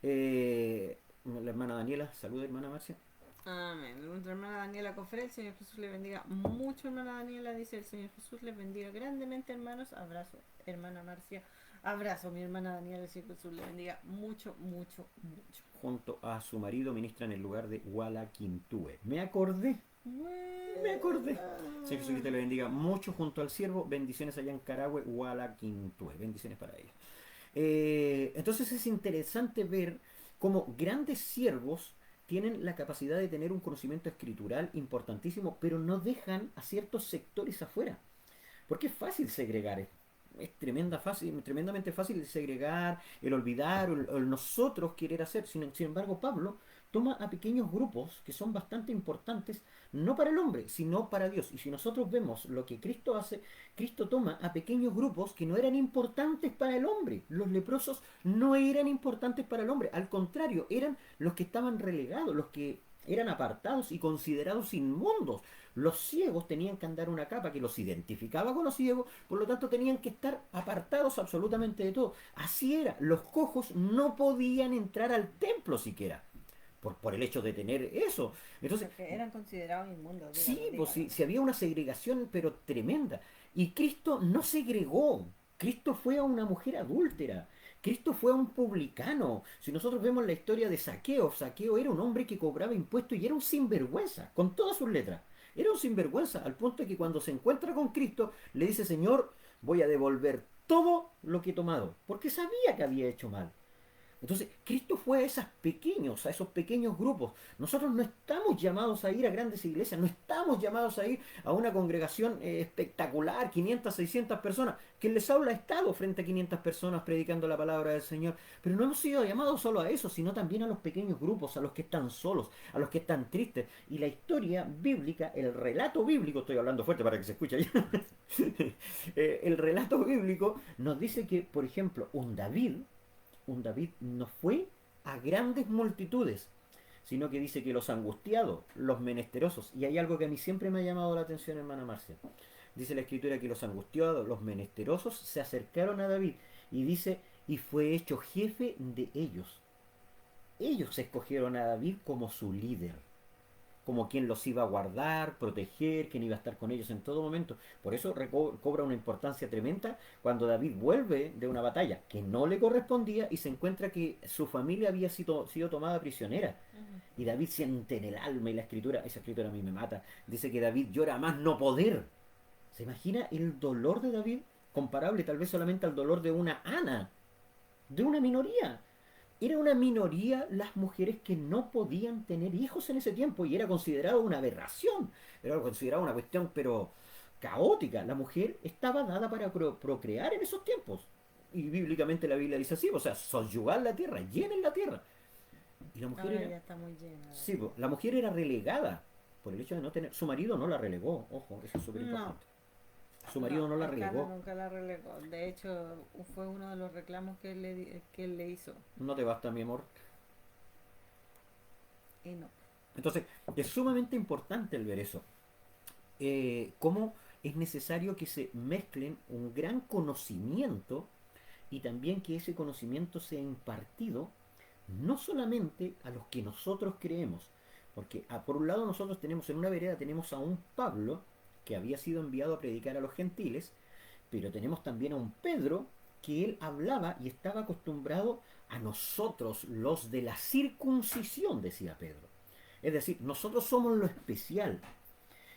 La hermana Daniela, saluda hermana Marcia. Amén. Nuestra hermana Daniela Cofre, el Señor Jesús le bendiga mucho, hermana Daniela, dice el Señor Jesús les bendiga grandemente, hermanos. Abrazo, hermana Marcia. Abrazo, mi hermana Daniela, el Señor Jesús le bendiga mucho, mucho, mucho. Junto a su marido ministra en el lugar de Hualaquintúe. Me acordé. Señor Jesús que le bendiga mucho junto al siervo. Bendiciones allá en Carahue, Hualaquintúe. Bendiciones para ella. Entonces es interesante ver cómo grandes siervos tienen la capacidad de tener un conocimiento escritural importantísimo, pero no dejan a ciertos sectores afuera. Porque es fácil segregar, es tremendamente fácil segregar, el olvidar, o el nosotros querer hacer. Sin embargo, Pablo toma a pequeños grupos que son bastante importantes, no para el hombre, sino para Dios. Y si nosotros vemos lo que Cristo hace, Cristo toma a pequeños grupos que no eran importantes para el hombre. Los leprosos no eran importantes para el hombre, al contrario, eran los que estaban relegados, los que eran apartados y considerados inmundos. Los ciegos tenían que andar una capa que los identificaba con los ciegos, por lo tanto tenían que estar apartados absolutamente de todo. Así era, los cojos no podían entrar al templo siquiera, por el hecho de tener eso. Entonces, porque eran considerados inmundos. sí, Dígalo, pues dígalo. sí, había una segregación, pero tremenda. Y Cristo no segregó. Cristo fue a una mujer adúltera. Cristo fue a un publicano. Si nosotros vemos la historia de Zaqueo, Zaqueo era un hombre que cobraba impuestos y era un sinvergüenza, con todas sus letras. Era un sinvergüenza, al punto de que cuando se encuentra con Cristo, le dice: Señor, voy a devolver todo lo que he tomado, porque sabía que había hecho mal. Entonces, Cristo fue a esos pequeños grupos. Nosotros no estamos llamados a ir a grandes iglesias, no estamos llamados a ir a una congregación espectacular, 500, 600 personas. Quien les habla ha estado frente a 500 personas predicando la palabra del Señor. Pero no hemos sido llamados solo a eso, sino también a los pequeños grupos, a los que están solos, a los que están tristes. Y la historia bíblica, el relato bíblico, estoy hablando fuerte para que se escuche allá. El relato bíblico nos dice que, por ejemplo, un David no fue a grandes multitudes, sino que dice que los angustiados, los menesterosos, y hay algo que a mí siempre me ha llamado la atención, hermana Marcia. Dice la escritura que los angustiados, los menesterosos, se acercaron a David y dice, y fue hecho jefe de ellos. Ellos escogieron a David como su líder, como quien los iba a guardar, proteger, quien iba a estar con ellos en todo momento. Por eso cobra una importancia tremenda cuando David vuelve de una batalla que no le correspondía y se encuentra que su familia había sido tomada prisionera. Ujú. Y David siente en el alma, y la escritura, esa escritura a mí me mata, dice que David llora a más no poder. ¿Se imagina el dolor de David? Comparable tal vez solamente al dolor de una Ana, de una minoría. Era una minoría las mujeres que no podían tener hijos en ese tiempo y era considerado una aberración, era considerado una cuestión pero caótica. La mujer estaba dada para procrear en esos tiempos. Y bíblicamente la Biblia dice así, o sea, sosyugar la tierra, llenen la tierra. Y la mujer Ahora era, ya está muy llena la sí, tierra. la mujer era relegada por el hecho de no tener, su marido no la relegó, ojo, eso es súper No, importante. Su no, marido no la el Cana relegó. nunca la relegó. De hecho, fue uno de los reclamos que él le hizo. No te basta, mi amor. Y no. Entonces, es sumamente importante el ver eso. Cómo es necesario que se mezclen un gran conocimiento y también que ese conocimiento sea impartido no solamente a los que nosotros creemos, porque por un lado nosotros tenemos en una vereda tenemos a un Pablo que había sido enviado a predicar a los gentiles, pero tenemos también a un Pedro que él hablaba y estaba acostumbrado a nosotros, los de la circuncisión, decía Pedro. Es decir, nosotros somos lo especial.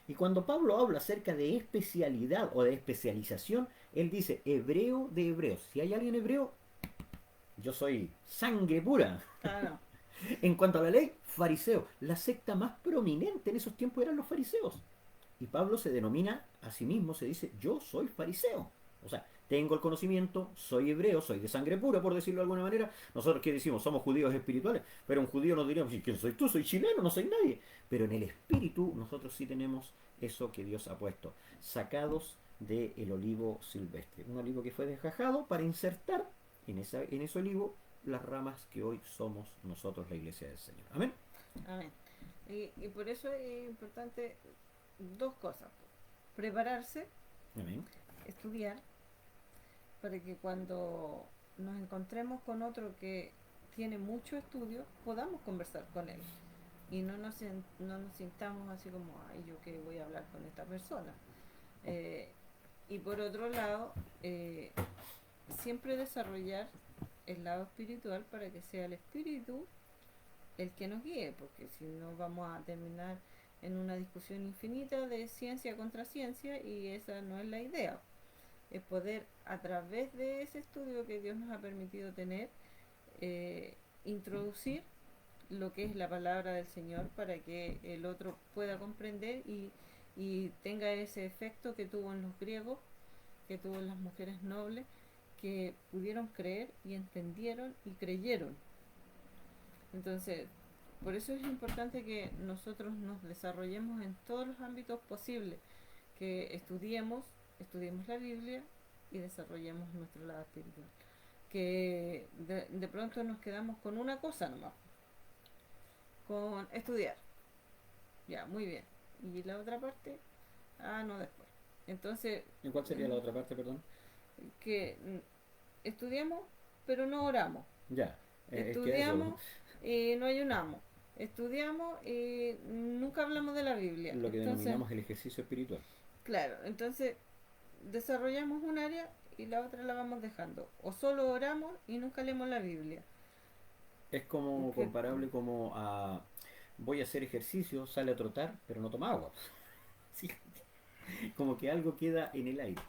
Y cuando Pablo habla acerca de especialidad o de especialización, él dice hebreo de hebreos. Si hay alguien hebreo, yo soy sangre pura. Claro. En cuanto a la ley, fariseo. La secta más prominente en esos tiempos eran los fariseos. Y Pablo se denomina a sí mismo, se dice, yo soy fariseo. O sea, tengo el conocimiento, soy hebreo, soy de sangre pura, por decirlo de alguna manera. Nosotros, ¿qué decimos? Somos judíos espirituales. Pero un judío nos diría, ¿quién soy tú? Soy chileno, no soy nadie. Pero en el espíritu nosotros sí tenemos eso que Dios ha puesto. Sacados del olivo silvestre. Un olivo que fue desgajado para insertar en ese olivo las ramas que hoy somos nosotros, la iglesia del Señor. Amén. Amén. Y por eso es importante dos cosas. Prepararse, Amén. estudiar, para que cuando nos encontremos con otro que tiene mucho estudio, podamos conversar con él. Y no nos sintamos así como, ay, yo que voy a hablar con esta persona. Eh, y por otro lado, siempre desarrollar el lado espiritual para que sea el espíritu el que nos guíe, porque si no vamos a terminar en una discusión infinita de ciencia contra ciencia y esa no es la idea. Es poder a través de ese estudio que Dios nos ha permitido tener, introducir lo que es la palabra del Señor para que el otro pueda comprender y tenga ese efecto que tuvo en los griegos, que tuvo en las mujeres nobles, que pudieron creer y entendieron y creyeron. Entonces, por eso es importante que nosotros nos desarrollemos en todos los ámbitos posibles, que estudiemos la Biblia y desarrollemos nuestro lado espiritual. Que de pronto nos quedamos con una cosa nomás, con estudiar. Ya, muy bien. Y la otra parte, no después. Entonces, ¿Y cuál sería la otra parte, perdón? que estudiamos, pero no oramos. Ya, es que Estudiamos eso, y no ayunamos. Estudiamos y nunca hablamos de la Biblia. lo que Entonces, denominamos el ejercicio espiritual. claro, entonces desarrollamos un área y la otra la vamos dejando. O solo oramos y nunca leemos la Biblia. Es como Que, comparable como a voy a hacer ejercicio, sale a trotar, pero no toma agua. Sí, como que algo queda en el aire.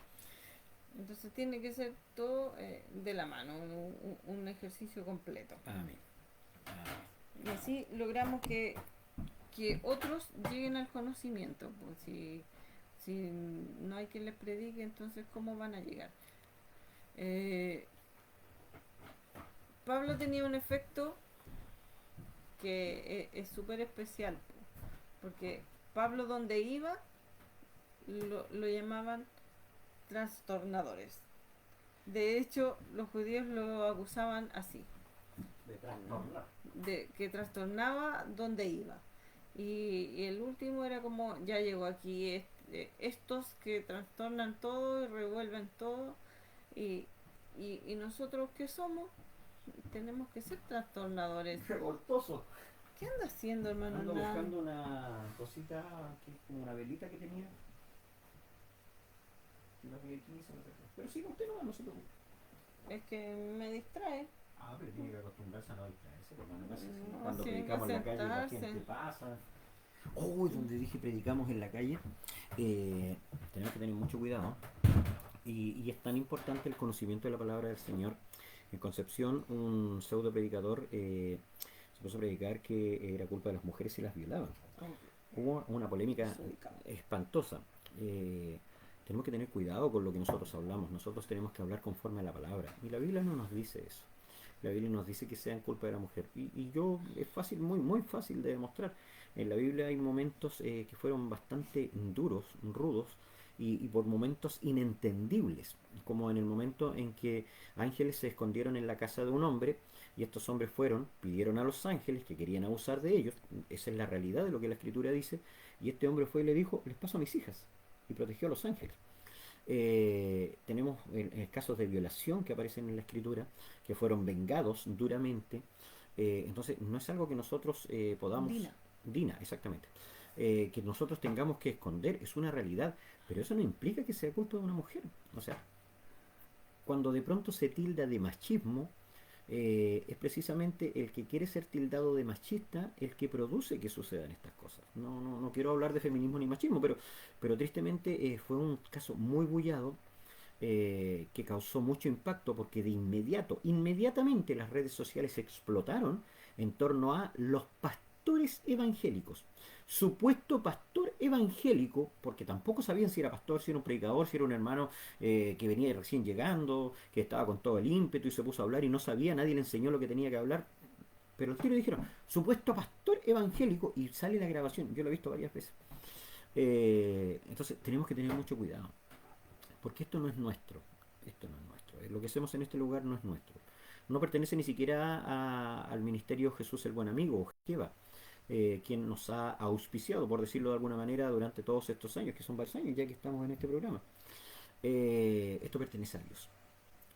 entonces tiene que ser todo de la mano, un ejercicio completo. Amén. Amén. Y así logramos que otros lleguen al conocimiento. Pues si no hay quien les predique, entonces ¿cómo van a llegar? Pablo tenía un efecto que es súper especial, porque Pablo donde iba lo llamaban trastornadores. De hecho, los judíos lo acusaban así, De trastornar. de que trastornaba donde iba. Y el último era como, ya llegó aquí estos que trastornan todo y revuelven todo. Y, y nosotros que somos, tenemos que ser trastornadores. Revoltoso. ¿Qué anda haciendo, hermano Ando Hernán? buscando una cosita que es como una velita que tenía. Que la vi aquí, se me perdió. Pero sí, usted no se preocupe. Es que me distrae. Ah, pero tiene que acostumbrarse a no distraerse, hermano. No sé si No, cuando tiene que predicamos en la calle la sentarse. gente pasa. Oh, donde dije predicamos en la calle, eh, tenemos que tener mucho cuidado. Y es tan importante el conocimiento de la palabra del Señor. En Concepción, un pseudo predicador se puso a predicar que era culpa de las mujeres y las violaban. Oh, Hubo una polémica desubicado. espantosa. Eh, Tenemos que tener cuidado con lo que nosotros hablamos. Nosotros tenemos que hablar conforme a la palabra. Y la Biblia no nos dice eso. La Biblia nos dice que sean culpa de la mujer. Y yo, es fácil, muy, muy fácil de demostrar. En la Biblia hay momentos que fueron bastante duros, rudos, y por momentos inentendibles, como en el momento en que ángeles se escondieron en la casa de un hombre y estos hombres fueron, pidieron a los ángeles que querían abusar de ellos, esa es la realidad de lo que la escritura dice, y este hombre fue y le dijo, les paso a mis hijas, y protegió a los ángeles. Tenemos casos de violación que aparecen en la escritura, que fueron vengados duramente. Entonces, no es algo que nosotros podamos, Dina. Dina, exactamente, que nosotros tengamos que esconder, es una realidad, pero eso no implica que sea culpa de una mujer. O sea, cuando de pronto se tilda de machismo, es precisamente el que quiere ser tildado de machista el que produce que sucedan estas cosas. No quiero hablar de feminismo ni machismo, pero tristemente fue un caso muy bullado que causó mucho impacto porque de inmediato, inmediatamente las redes sociales explotaron en torno a los pastores evangélicos. Supuesto pastor evangélico, porque tampoco sabían si era pastor, si era un predicador, si era un hermano que venía recién llegando, que estaba con todo el ímpetu y se puso a hablar y no sabía, nadie le enseñó lo que tenía que hablar. Pero el tiro dijeron, supuesto pastor evangélico, y sale la grabación, yo lo he visto varias veces. Entonces tenemos que tener mucho cuidado. Porque esto no es nuestro. Esto no es nuestro. Lo que hacemos en este lugar no es nuestro. No pertenece ni siquiera al ministerio Jesús el Buen Amigo o Jeva, quien nos ha auspiciado, por decirlo de alguna manera, durante todos estos años, que son varios años ya que estamos en este programa. Esto pertenece a Dios.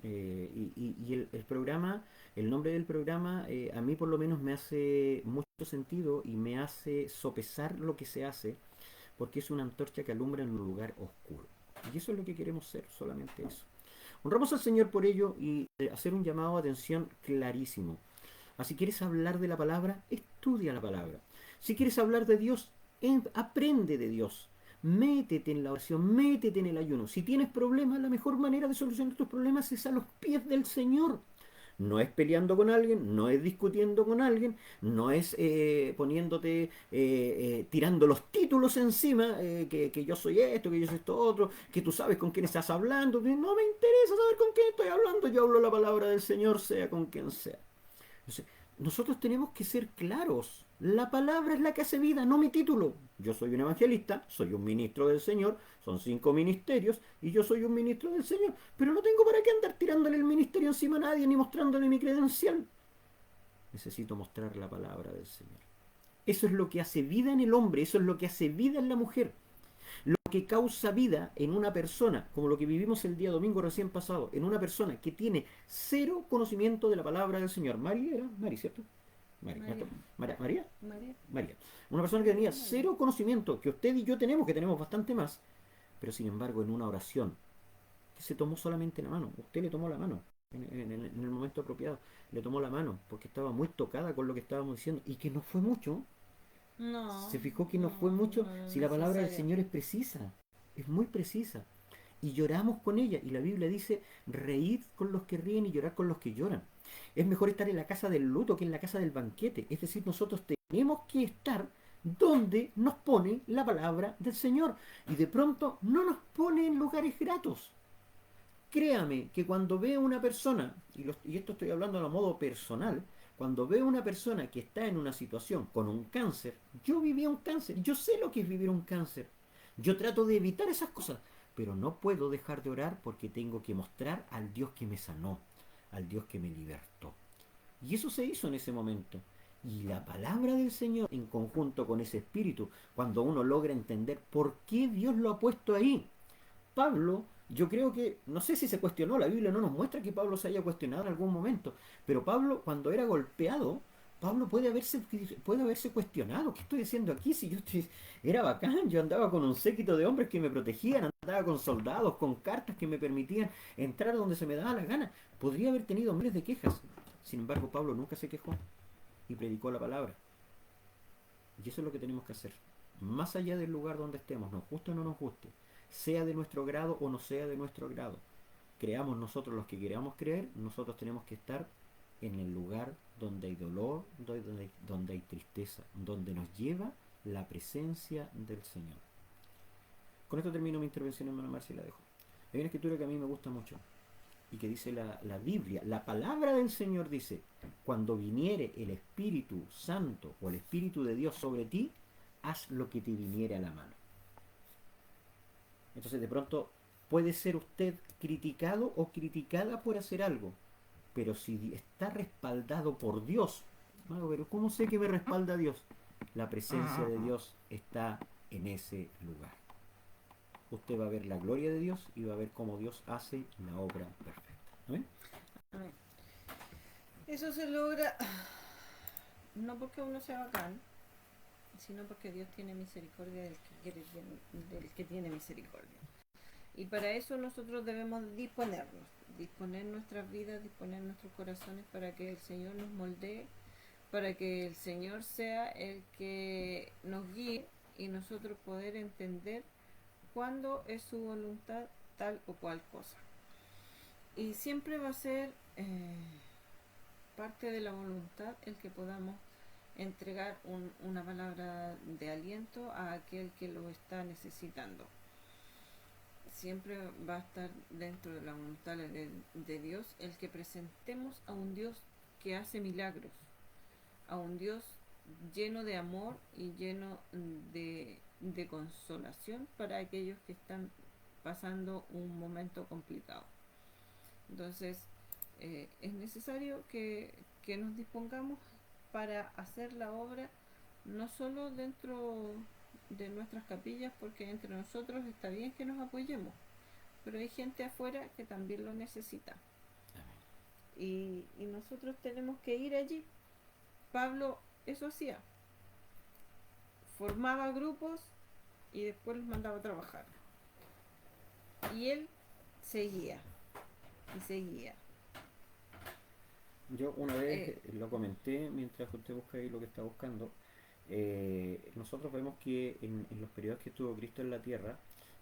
Y el programa, el nombre del programa, a mí por lo menos me hace mucho sentido y me hace sopesar lo que se hace porque es una antorcha que alumbra en un lugar oscuro. Y eso es lo que queremos ser, solamente eso. Honramos al Señor por ello y hacer un llamado a atención clarísimo. Si quieres hablar de la palabra, estudia la palabra. Si quieres hablar de Dios, aprende de Dios. Métete en la oración, métete en el ayuno. Si tienes problemas, la mejor manera de solucionar tus problemas es a los pies del Señor. No es peleando con alguien, no es discutiendo con alguien, no es poniéndote, tirando los títulos encima, que yo soy esto, que yo soy esto otro, que tú sabes con quién estás hablando. No me interesa saber con quién estoy hablando, yo hablo la palabra del Señor, sea con quien sea. Entonces, nosotros tenemos que ser claros. La palabra es la que hace vida, no mi título. Yo soy un evangelista, soy un ministro del Señor, son 5 ministerios y yo soy un ministro del Señor. Pero no tengo para qué andar tirándole el ministerio encima a nadie ni mostrándole mi credencial. Necesito mostrar la palabra del Señor. Eso es lo que hace vida en el hombre, eso es lo que hace vida en la mujer. Lo que causa vida en una persona, como lo que vivimos el día domingo recién pasado, en una persona que tiene cero conocimiento de la palabra del Señor. María era, María, ¿cierto? María, María. María, María. María. Una persona que tenía cero conocimiento, que usted y yo tenemos, que tenemos bastante más, pero sin embargo en una oración, que se tomó solamente la mano, usted le tomó la mano en el momento apropiado, le tomó la mano, porque estaba muy tocada con lo que estábamos diciendo, y que no fue mucho, No, se fijó que no fue no, mucho, no era si la palabra del necesario. Señor es precisa, es muy precisa. Y lloramos con ella. Y la Biblia dice, reíd con los que ríen y llorar con los que lloran. Es mejor estar en la casa del luto que en la casa del banquete. Es decir, nosotros tenemos que estar donde nos pone la palabra del Señor. Y de pronto no nos pone en lugares gratos. Créame que cuando veo una persona, y esto estoy hablando a modo personal, cuando veo una persona que está en una situación con un cáncer, yo viví un cáncer, yo sé lo que es vivir un cáncer. Yo trato de evitar esas cosas, pero no puedo dejar de orar porque tengo que mostrar al Dios que me sanó, al Dios que me libertó. Y eso se hizo en ese momento. Y la palabra del Señor, en conjunto con ese espíritu, cuando uno logra entender por qué Dios lo ha puesto ahí. Pablo, yo creo que, no sé si se cuestionó, la Biblia no nos muestra que Pablo se haya cuestionado en algún momento, pero Pablo, cuando era golpeado, Pablo puede haberse cuestionado, ¿qué estoy haciendo aquí? Si era bacán, yo andaba con un séquito de hombres que me protegían, andaba con soldados, con cartas que me permitían entrar donde se me daba la gana. Podría haber tenido miles de quejas. Sin embargo, Pablo nunca se quejó y predicó la palabra. Y eso es lo que tenemos que hacer. Más allá del lugar donde estemos, nos guste o no nos guste, sea de nuestro grado o no sea de nuestro grado, creamos nosotros los que queramos creer, nosotros tenemos que estar en el lugar donde hay dolor, donde hay tristeza, donde nos lleva la presencia del Señor. Con esto termino mi intervención, hermano Marcia, y la dejo. Hay una escritura que a mí me gusta mucho y que dice la Biblia, la palabra del Señor dice, cuando viniere el Espíritu Santo o el Espíritu de Dios sobre ti, haz lo que te viniere a la mano. Entonces de pronto puede ser usted criticado o criticada por hacer algo, pero si está respaldado por Dios, bueno, pero ¿cómo sé que me respalda Dios? La presencia de Dios está en ese lugar. Usted va a ver la gloria de Dios y va a ver cómo Dios hace la obra perfecta. ¿Amén? Amén. Eso se logra no porque uno sea bacán, sino porque Dios tiene misericordia del que tiene misericordia. Y para eso nosotros debemos disponer nuestras vidas, disponer nuestros corazones para que el Señor nos moldee, para que el Señor sea el que nos guíe y nosotros poder entender cuándo es su voluntad tal o cual cosa. Y siempre va a ser parte de la voluntad el que podamos entregar una palabra de aliento a aquel que lo está necesitando. Siempre va a estar dentro de la voluntad de Dios el que presentemos a un Dios que hace milagros, a un Dios lleno de amor y lleno de consolación para aquellos que están pasando un momento complicado. Entonces es necesario que nos dispongamos para hacer la obra no solo dentro de nuestras capillas, porque entre nosotros está bien que nos apoyemos, pero hay gente afuera que también lo necesita y nosotros tenemos que ir allí. Pablo eso hacía, formaba grupos y después los mandaba a trabajar y él seguía y seguía. Yo una vez lo comenté mientras usted busca ahí lo que está buscando. Nosotros vemos que en los periodos que estuvo Cristo en la tierra,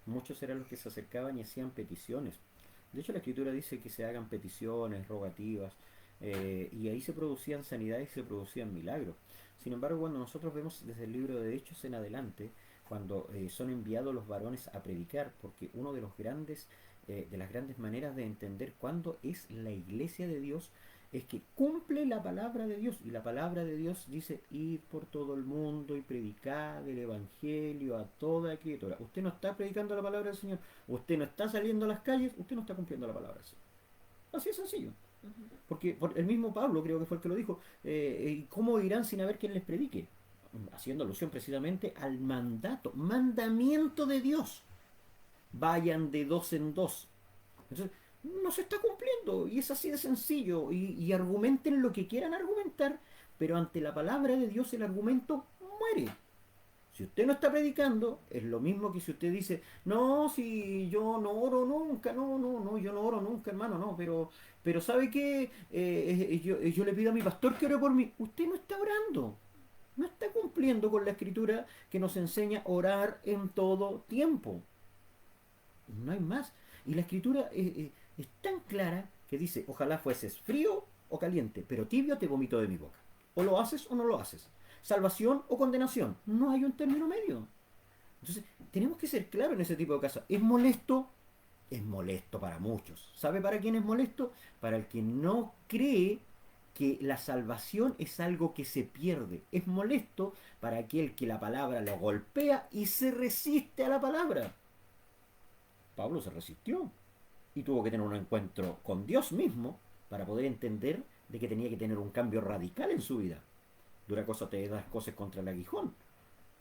muchos eran los que se acercaban y hacían peticiones. De hecho, la Escritura dice que se hagan peticiones, rogativas, y ahí se producían sanidades y se producían milagros. Sin embargo, cuando nosotros vemos desde el libro de Hechos en adelante, cuando son enviados los varones a predicar, porque uno de los grandes, de las grandes maneras de entender cuándo es la iglesia de Dios, es que cumple la palabra de Dios. Y la palabra de Dios dice, ir por todo el mundo y predicar el evangelio a toda criatura. Usted no está predicando la palabra del Señor, usted no está saliendo a las calles, usted no está cumpliendo la palabra del Señor. Así es sencillo. Porque el mismo Pablo creo que fue el que lo dijo, ¿cómo irán sin haber quien les predique? Haciendo alusión precisamente al mandamiento de Dios. Vayan de dos en dos. Entonces, no se está cumpliendo y es así de sencillo y argumenten lo que quieran argumentar, pero ante la palabra de Dios el argumento muere. Si usted no está predicando, es lo mismo que si usted dice, no, si yo no oro nunca, no, yo no oro nunca, hermano, no, pero ¿sabe qué? Yo le pido a mi pastor que ore por mí. Usted no está orando, no está cumpliendo con la escritura que nos enseña a orar en todo tiempo. No hay más. Y la escritura es tan clara que dice, ojalá fueses frío o caliente, pero tibio te vomito de mi boca. O lo haces o no lo haces. Salvación o condenación. No hay un término medio. Entonces, tenemos que ser claros en ese tipo de casos. ¿Es molesto? Es molesto para muchos. ¿Sabe para quién es molesto? Para el que no cree que la salvación es algo que se pierde. Es molesto para aquel que la palabra lo golpea y se resiste a la palabra. Pablo se resistió y tuvo que tener un encuentro con Dios mismo para poder entender de que tenía que tener un cambio radical en su vida. dura cosa te das cosas contra el aguijón.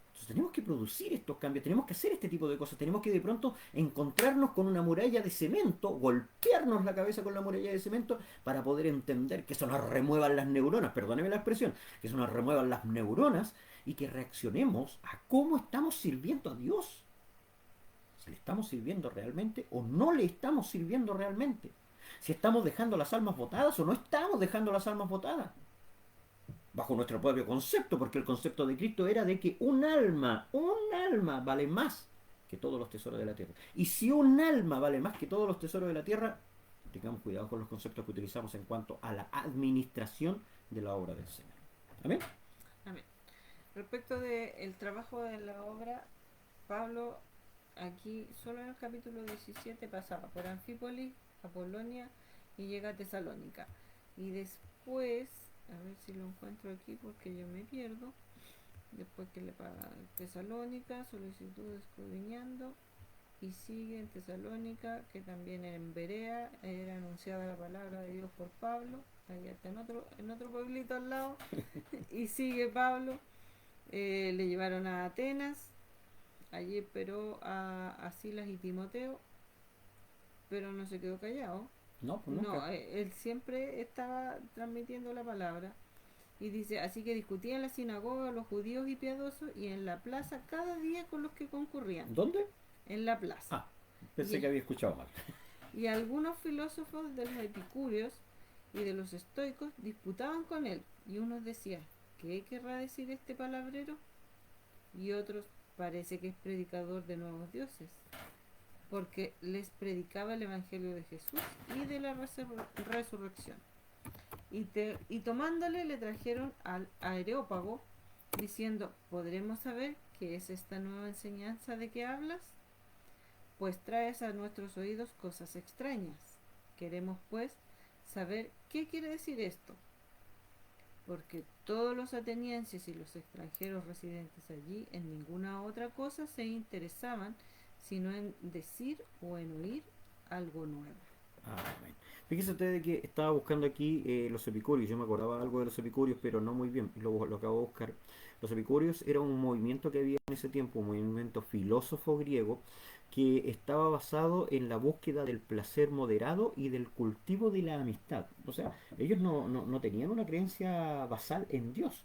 Entonces tenemos que producir estos cambios, tenemos que hacer este tipo de cosas, tenemos que de pronto encontrarnos con una muralla de cemento, golpearnos la cabeza con la muralla de cemento para poder entender que eso nos remuevan las neuronas, perdóneme la expresión, que eso nos remuevan las neuronas y que reaccionemos a cómo estamos sirviendo a Dios. Si le estamos sirviendo realmente o no le estamos sirviendo realmente. Si estamos dejando las almas botadas o no estamos dejando las almas botadas bajo nuestro propio concepto, porque el concepto de Cristo era de que un alma vale más que todos los tesoros de la tierra. Y si un alma vale más que todos los tesoros de la tierra, tengamos cuidado con los conceptos que utilizamos en cuanto a la administración de la obra del Señor. ¿Amén? Amén. Respecto del trabajo de la obra, Pablo aquí solo en el capítulo 17 pasaba por Anfípolis, Apolonia y llega a Tesalónica. Y después, a ver si lo encuentro aquí porque yo me pierdo. Después que le paga Tesalónica, solicitud escudriñando, y sigue en Tesalónica, que también en Berea era anunciada la palabra de Dios por Pablo, allá está en otro pueblito al lado, y sigue Pablo, le llevaron a Atenas, allí esperó a Silas y Timoteo, pero no se quedó callado. No, pues No, nunca. él siempre estaba transmitiendo la palabra. Y dice, así que discutía en la sinagoga los judíos y piadosos y en la plaza cada día con los que concurrían. ¿Dónde? En la plaza. Ah, pensé Y, que había escuchado mal. y algunos filósofos de los epicúreos y de los estoicos disputaban con él. Y unos decían, ¿qué querrá decir este palabrero? Y otros, parece que es predicador de nuevos dioses, porque les predicaba el evangelio de Jesús y de la resurrección. Y tomándole le trajeron al Areópago, diciendo, ¿podremos saber qué es esta nueva enseñanza de que hablas? Pues traes a nuestros oídos cosas extrañas. Queremos, pues, saber qué quiere decir esto. Porque todos los atenienses y los extranjeros residentes allí en ninguna otra cosa se interesaban, sino en decir o en oír algo nuevo. Amén. Fíjese usted de que estaba buscando aquí los epicúreos. Yo me acordaba algo de los epicúreos, pero no muy bien. Lo acabo de buscar. Los epicúreos era un movimiento que había en ese tiempo, un movimiento filósofo griego que estaba basado en la búsqueda del placer moderado y del cultivo de la amistad. O sea, ellos no tenían una creencia basal en Dios,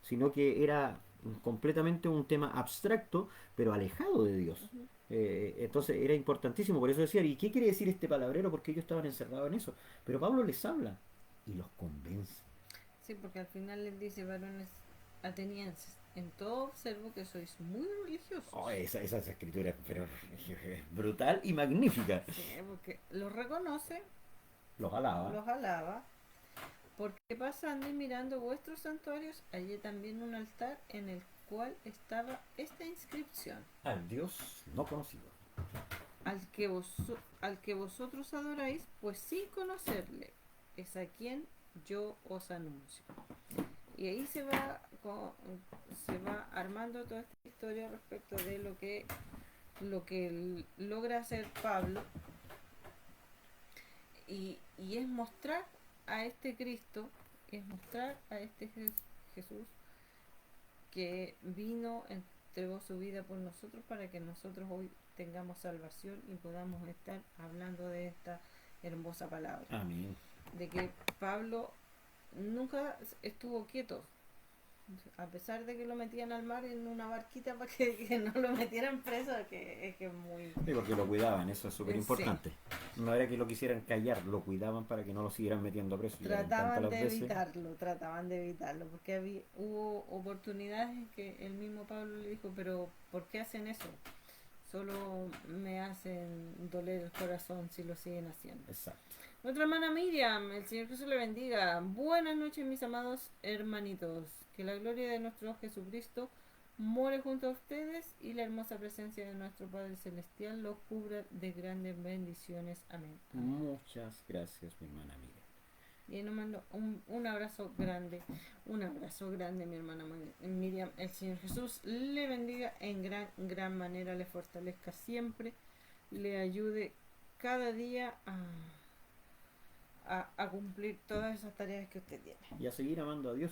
sino que era completamente un tema abstracto, pero alejado de Dios. Uh-huh. Entonces era importantísimo, por eso decía, ¿y qué quiere decir este palabrero? Porque ellos estaban encerrados en eso. Pero Pablo les habla y los convence. Sí, porque al final les dice, varones atenienses, en todo observo que sois muy religiosos. Oh, esa escritura es pero, brutal y magnífica. Sí, porque los reconoce, Los alaba. los alaba, porque pasando y mirando vuestros santuarios, hallé también un altar en el cual estaba esta inscripción: Al Dios no conocido. al que vosotros adoráis, pues sin conocerle, es a quien yo os anuncio. Y ahí se va armando toda esta historia respecto de lo que logra hacer Pablo, y es mostrar a este Cristo, es mostrar a este Jesús que vino, entregó su vida por nosotros para que nosotros hoy tengamos salvación y podamos estar hablando de esta hermosa palabra. Amén. De que Pablo nunca estuvo quieto, a pesar de que lo metían al mar en una barquita para que no lo metieran preso, que es muy... Sí, porque lo cuidaban, eso es súper importante. Sí. No era que lo quisieran callar, lo cuidaban para que no lo siguieran metiendo preso. Trataban de evitarlo, porque hubo oportunidades en que el mismo Pablo le dijo, pero ¿por qué hacen eso? Solo me hacen doler el corazón si lo siguen haciendo. Exacto. Nuestra hermana Miriam, el Señor Jesús le bendiga. Buenas noches, mis amados hermanitos. Que la gloria de nuestro Jesucristo more junto a ustedes y la hermosa presencia de nuestro Padre Celestial los cubra de grandes bendiciones. Amén. Muchas gracias, mi hermana Miriam. Y nos mando un abrazo grande, mi hermana Miriam. El Señor Jesús le bendiga en gran manera, le fortalezca siempre, le ayude cada día a cumplir todas esas tareas que usted tiene. Y a seguir amando a Dios.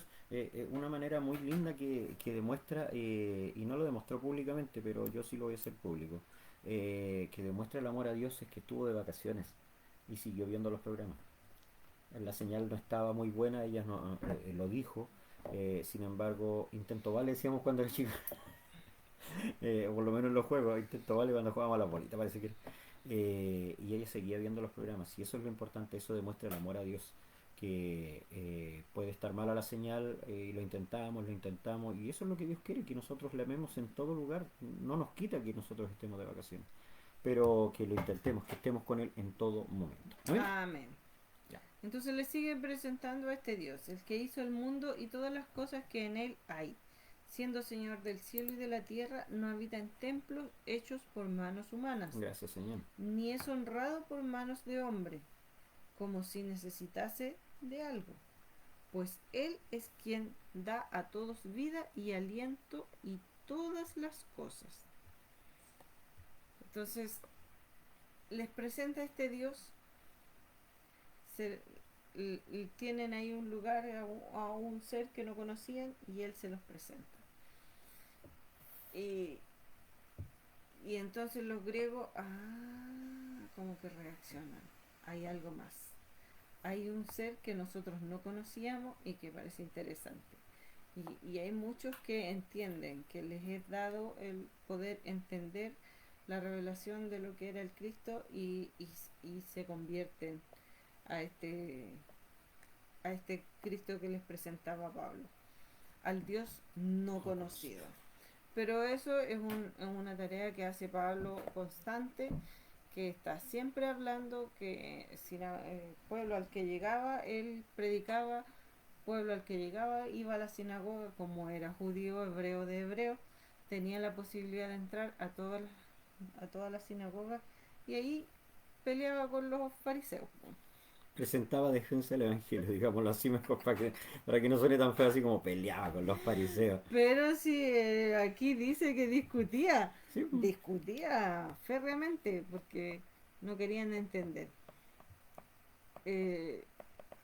Una manera muy linda que demuestra, y no lo demostró públicamente, pero yo sí lo voy a hacer público, que demuestra el amor a Dios es que estuvo de vacaciones y siguió viendo los programas. La señal no estaba muy buena, ella no, lo dijo. Sin embargo, intento vale, decíamos cuando era chico, o por lo menos en los juegos, intento vale cuando jugábamos a la bolita, parece que era. Y ella seguía viendo los programas, y eso es lo importante, eso demuestra el amor a Dios, que puede estar mala la señal, y lo intentamos, y eso es lo que Dios quiere, que nosotros le amemos en todo lugar, no nos quita que nosotros estemos de vacaciones, pero que lo intentemos, que estemos con Él en todo momento. ¿Amén? Amén. Ya. Entonces le sigue presentando a este Dios, el que hizo el mundo y todas las cosas que en él hay. Siendo Señor del cielo y de la tierra, no habita en templos hechos por manos humanas, Gracias, Señor. ni es honrado por manos de hombre, como si necesitase de algo, pues Él es quien da a todos vida y aliento y todas las cosas. Entonces, les presenta este Dios, tienen ahí un lugar a un ser que no conocían y Él se los presenta. Y, y entonces los griegos, como que reaccionan. Hay algo más. Hay un ser que nosotros no conocíamos y que parece interesante. Y hay muchos que entienden, que les es dado el poder entender la revelación de lo que era el Cristo y se convierten a este Cristo que les presentaba Pablo, al Dios no conocido. Pero eso es una tarea que hace Pablo constante, que está siempre hablando, que si pueblo al que llegaba, él predicaba, pueblo al que llegaba, iba a la sinagoga, como era judío, hebreo de hebreo, tenía la posibilidad de entrar a todas las sinagogas y ahí peleaba con los fariseos. Presentaba defensa del Evangelio, digámoslo así mejor, para que no suene tan feo así como peleaba con los fariseos. Pero si aquí dice que Sí, pues. discutía férreamente porque no querían entender. Eh,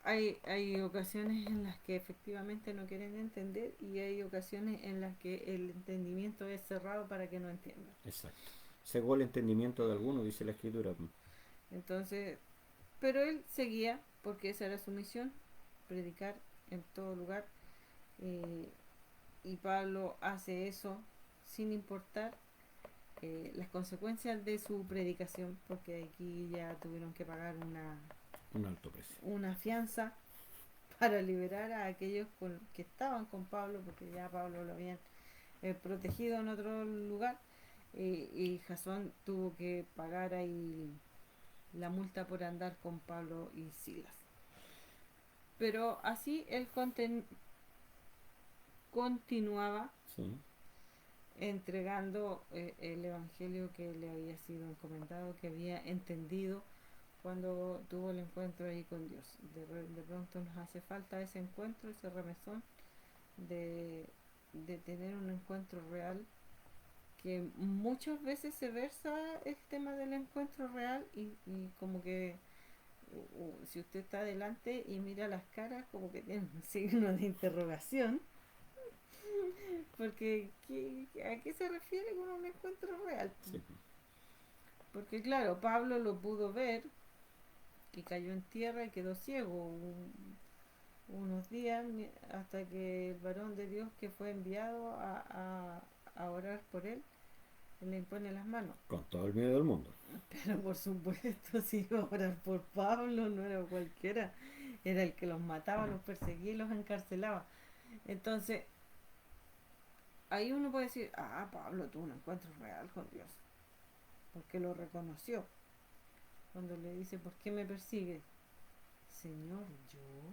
hay ocasiones en las que efectivamente no quieren entender y hay ocasiones en las que el entendimiento es cerrado para que no entiendan. Exacto. Cegó el entendimiento de alguno, dice la escritura. Entonces, pero él seguía porque esa era su misión, predicar en todo lugar. eh, y Pablo hace eso sin importar las consecuencias de su predicación, porque aquí ya tuvieron que pagar Un alto precio. una fianza para liberar a aquellos que estaban con Pablo, porque ya Pablo lo habían protegido en otro lugar, y Jasón tuvo que pagar ahí la multa por andar con Pablo y Silas. Pero así él continuaba Sí. entregando el evangelio que le había sido encomendado, que había entendido cuando tuvo el encuentro ahí con Dios. De pronto nos hace falta ese encuentro, ese remesón de tener un encuentro real, que muchas veces se versa el tema del encuentro real y como que si usted está adelante y mira las caras, como que tiene un signo de interrogación, porque ¿a qué se refiere con un encuentro real? Sí. Porque claro, Pablo lo pudo ver, que cayó en tierra y quedó ciego unos días hasta que el varón de Dios que fue enviado a orar por él le impone las manos. Con todo el miedo del mundo. Pero por supuesto, si iba a orar por Pablo, no era cualquiera, era el que los mataba, los perseguía y los encarcelaba. Entonces, ahí uno puede decir, Pablo tuvo un encuentro real con Dios, porque lo reconoció. Cuando le dice, ¿por qué me persigues? Señor, yo,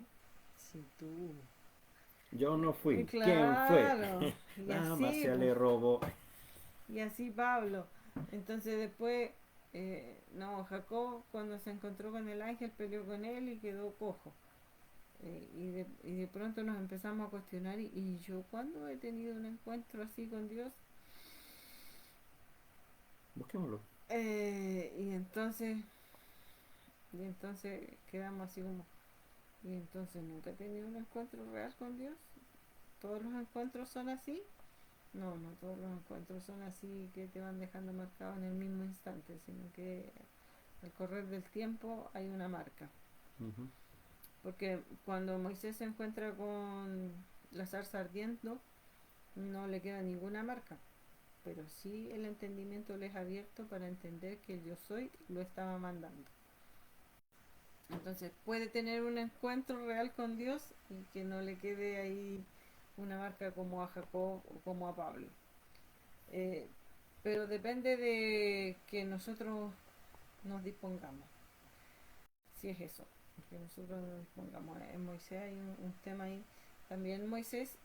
si tú. Yo no fui. Claro, ¿Quién fue? y Nada así, más se pues, le robó. y así Pablo. Entonces después, Jacob cuando se encontró con el ángel peleó con él y quedó cojo. Y de pronto nos empezamos a cuestionar, y yo cuando he tenido un encuentro así con Dios. Busquémoslo. Y entonces Y entonces quedamos así como, y entonces nunca he tenido un encuentro real con Dios. ¿Todos los encuentros son así? No, no todos los encuentros son así que te van dejando marcado en el mismo instante, sino que al correr del tiempo hay una marca. Ujú. Porque cuando Moisés se encuentra con la zarza ardiendo, no le queda ninguna marca, pero sí el entendimiento le es abierto para entender que el yo soy lo estaba mandando. Entonces puede tener un encuentro real con Dios y que no le quede ahí una marca como a Jacob o como a Pablo. Eh, pero depende de que nosotros nos dispongamos, si es eso, que nosotros nos dispongamos. En Moisés hay un tema ahí. También Moisés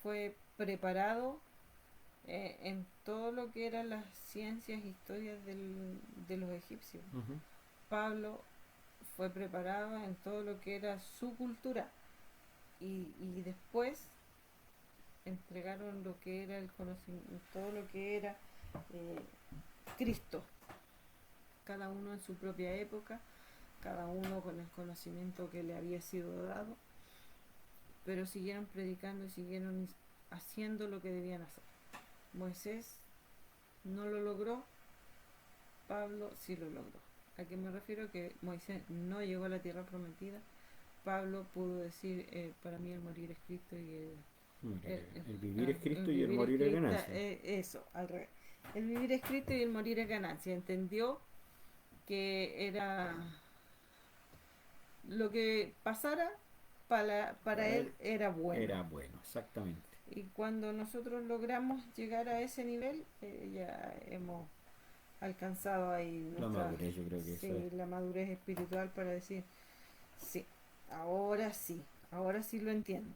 fue preparado en todo lo que eran las ciencias, historias de los egipcios. Ujú. Pablo fue preparado en todo lo que era su cultura y después entregaron lo que era el conocimiento, todo lo que era eh, Cristo, cada uno en su propia época, cada uno con el conocimiento que le había sido dado, pero siguieron predicando y siguieron haciendo lo que debían hacer. Moisés no lo logró, Pablo sí lo logró. ¿A qué me refiero? Que Moisés no llegó a la tierra prometida. Pablo pudo decir, para mí el morir es Cristo y Mira, el vivir es el Cristo y el vivir es morir es Cristo, ganancia. eso, al revés. El vivir es Cristo y el morir es ganancia. Entendió que era lo que pasara para Para él él era bueno. era bueno, exactamente. Y cuando nosotros logramos llegar a ese nivel, ya hemos alcanzado ahí La nuestra, madurez, yo creo que eso es. sí, la madurez espiritual para decir, sí, ahora sí lo entiendo.